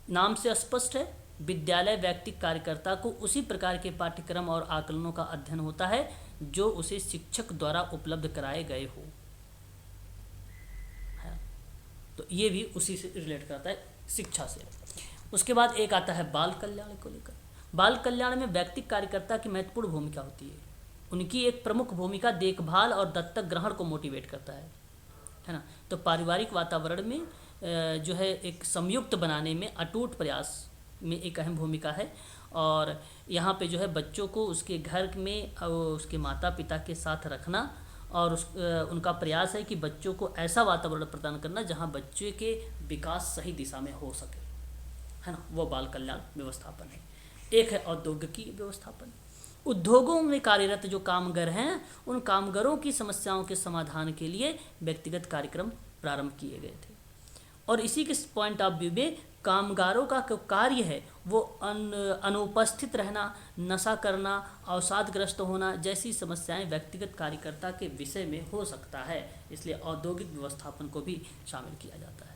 नाम से स्पष्ट है, विद्यालय व्यक्तिक कार्यकर्ता को उसी प्रकार के पाठ्यक्रम और आकलनों का अध्ययन होता है जो उसे शिक्षक द्वारा उपलब्ध कराए गए हो। तो ये भी उसी से रिलेट करता है, शिक्षा से। उसके बाद एक आता है बाल कल्याण को लेकर। बाल कल्याण में व्यक्तिक कार्यकर्ता की महत्वपूर्ण भूमिका होती है। उनकी एक प्रमुख भूमिका देखभाल और दत्तक ग्रहण को मोटिवेट करता है ना। तो पारिवारिक वातावरण में जो है एक संयुक्त बनाने में अटूट प्रयास में एक अहम भूमिका है। और यहाँ पे जो है बच्चों को उसके घर में उसके माता पिता के साथ रखना, और उनका प्रयास है कि बच्चों को ऐसा वातावरण प्रदान करना जहाँ बच्चे के विकास सही दिशा में हो सके, है ना। वो बाल कल्याण व्यवस्थापन है। एक है औद्योगिकी व्यवस्थापन। उद्योगों में कार्यरत जो कामगार हैं, उन कामगारों की समस्याओं के समाधान के लिए व्यक्तिगत कार्यक्रम प्रारंभ किए गए थे। और इसी के पॉइंट ऑफ व्यू में कामगारों का जो कार्य है वो अनुपस्थित रहना, नशा करना, अवसादग्रस्त होना जैसी समस्याएं व्यक्तिगत कार्यकर्ता के विषय में हो सकता है। इसलिए औद्योगिक व्यवस्थापन को भी शामिल किया जाता है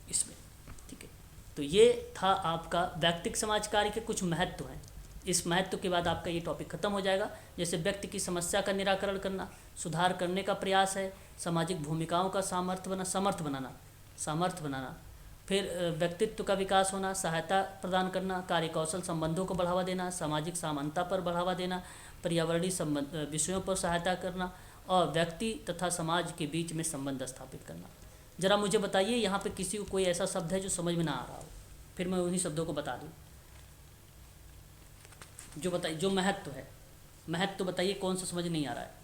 इसमें, ठीक है। तो ये था आपका व्यक्तिक समाज कार्य के कुछ महत्व हैं। इस महत्व के बाद आपका ये टॉपिक खत्म हो जाएगा। जैसे व्यक्ति की समस्या का निराकरण करना, सुधार करने का प्रयास है, सामाजिक भूमिकाओं का समर्थ बनाना, सामर्थ्य बनाना। फिर व्यक्तित्व का विकास होना, सहायता प्रदान करना, कार्यकौशल संबंधों को बढ़ावा देना, सामाजिक समानता पर बढ़ावा देना, पर्यावरणीय संबंध विषयों पर सहायता करना और व्यक्ति तथा समाज के बीच में संबंध स्थापित करना। ज़रा मुझे बताइए यहाँ पे किसी को कोई ऐसा शब्द है जो समझ में ना आ रहा हो, फिर मैं उन्हीं शब्दों को बता दूँ। जो बताइए, जो महत्व है, महत्व बताइए कौन सा समझ नहीं आ रहा है।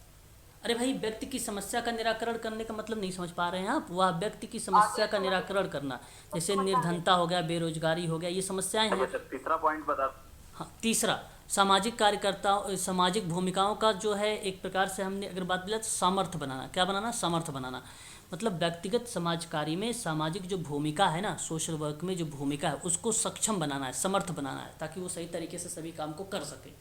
अरे भाई, व्यक्ति की समस्या का निराकरण करने का मतलब नहीं समझ पा रहे हैं आप। वह व्यक्ति की समस्या का निराकरण करना, जैसे निर्धनता हो गया, बेरोजगारी हो गया, ये समस्याएं हैं। तीसरा पॉइंट बता। हाँ, तीसरा सामाजिक कार्यकर्ताओं, सामाजिक भूमिकाओं का जो है एक प्रकार से हमने अगर बात बोला तो सामर्थ्य बनाना। क्या बनाना? सामर्थ्य बनाना। मतलब व्यक्तिगत समाज कार्य में सामाजिक जो भूमिका है ना, सोशल वर्क में जो भूमिका है उसको सक्षम बनाना है, समर्थ बनाना है, ताकि वो सही तरीके से सभी काम को कर सके।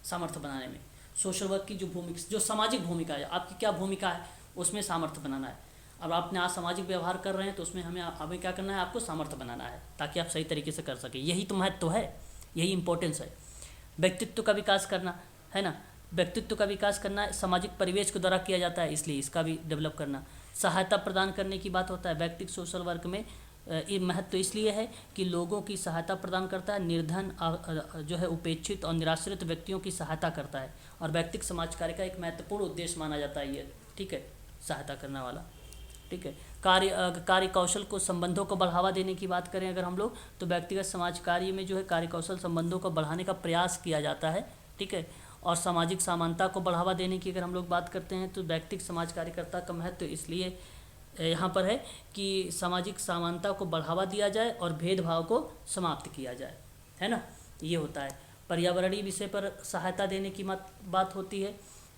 सामर्थ्य बनाने में सोशल वर्क की जो भूमिका, जो सामाजिक भूमिका है, आपकी क्या भूमिका है उसमें सामर्थ्य बनाना है। अब आपने आज सामाजिक व्यवहार कर रहे हैं तो उसमें हमें क्या करना है, आपको सामर्थ्य बनाना है ताकि आप सही तरीके से कर सकें। यही तो महत्व है, यही इंपॉर्टेंस है। व्यक्तित्व का विकास करना है ना, व्यक्तित्व का विकास करना सामाजिक परिवेश के द्वारा किया जाता है, इसलिए इसका भी डेवलप करना। सहायता प्रदान करने की बात होता है व्यक्तिगत सोशल वर्क में। ये महत्व इसलिए है कि लोगों की सहायता प्रदान करता है, निर्धन जो है उपेक्षित और निराश्रित व्यक्तियों की सहायता करता है, और व्यक्तिगत समाज कार्य का एक महत्वपूर्ण उद्देश्य माना जाता है ये, ठीक है, सहायता करने वाला, ठीक है। कार्य कौशल को, संबंधों को बढ़ावा देने की बात करें अगर हम लोग, तो व्यक्तिगत समाज कार्य में जो है कार्य कौशल संबंधों को बढ़ाने का प्रयास किया जाता है, ठीक है। और सामाजिक समानता को बढ़ावा देने की अगर हम लोग बात करते हैं तो व्यक्तिगत समाज कार्यकर्ता का महत्व इसलिए यहाँ पर है कि सामाजिक समानता को बढ़ावा दिया जाए और भेदभाव को समाप्त किया जाए, है ना, ये होता है। पर्यावरणीय विषय पर सहायता देने की बात होती है,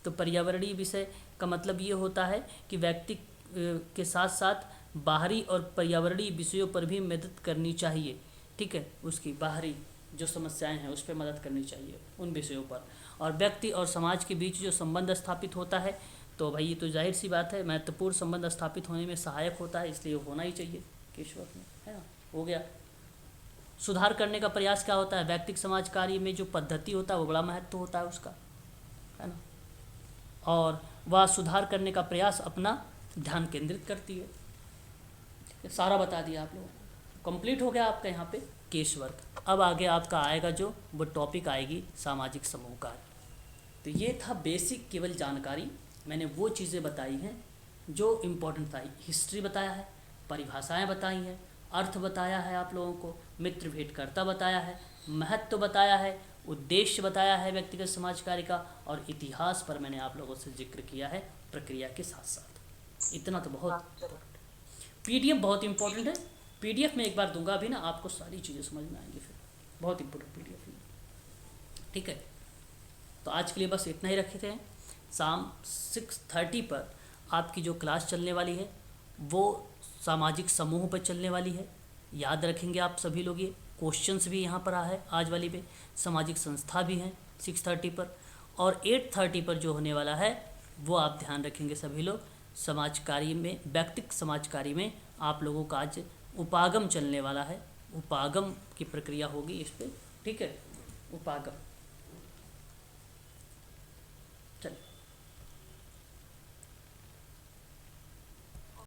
तो पर्यावरणीय विषय का मतलब ये होता है कि व्यक्ति के साथ साथ बाहरी और पर्यावरणीय विषयों पर भी मदद करनी चाहिए, ठीक है। उसकी बाहरी जो समस्याएं हैं उस पर मदद करनी चाहिए, उन विषयों पर। और व्यक्ति और समाज के बीच जो संबंध स्थापित होता है, तो भाई ये तो जाहिर सी बात है, महत्वपूर्ण संबंध स्थापित होने में सहायक होता है, इसलिए होना ही चाहिए केशवक में, है ना, हो गया। सुधार करने का प्रयास क्या होता है, व्यक्तिगत समाज कार्य में जो पद्धति होता है वो बड़ा महत्व होता है उसका, है ना, और वह सुधार करने का प्रयास अपना ध्यान केंद्रित करती है, ठीक है। सारा बता दिया आप लोगों को, कंप्लीट हो गया आपका यहाँ पे केस वर्क। अब आगे आपका आएगा जो वो टॉपिक आएगी सामाजिक समूह कार्य। तो ये था बेसिक केवल जानकारी, मैंने वो चीज़ें बताई हैं जो इम्पोर्टेंट था। हिस्ट्री बताया है, परिभाषाएं बताई हैं, अर्थ बताया है आप लोगों को, मित्र भेंटकर्ता बताया है, महत्व बताया है, उद्देश्य बताया है व्यक्तिगत समाज कार्य का, और इतिहास पर मैंने आप लोगों से जिक्र किया है प्रक्रिया के साथ साथ। इतना तो बहुत। पीडीएफ बहुत इंपॉर्टेंट है, पीडीएफ में एक बार दूंगा अभी ना, आपको सारी चीज़ें समझ में आएंगी, फिर बहुत इंपॉर्टेंट पीडीएफ है, ठीक है। तो आज के लिए बस इतना ही रखे थे। शाम 6:30 पर आपकी जो क्लास चलने वाली है वो सामाजिक समूह पर चलने वाली है, याद रखेंगे आप सभी लोग। ये क्वेश्चंस भी यहाँ पर आ है आज वाली पे, सामाजिक संस्था भी हैं 6:30 पर, और 8:30 पर जो होने वाला है वो आप ध्यान रखेंगे सभी लोग। समाज कार्य में, व्यक्तिगत समाज कार्य में आप लोगों का आज उपागम चलने वाला है, उपागम की प्रक्रिया होगी इस पर, ठीक है, उपागम।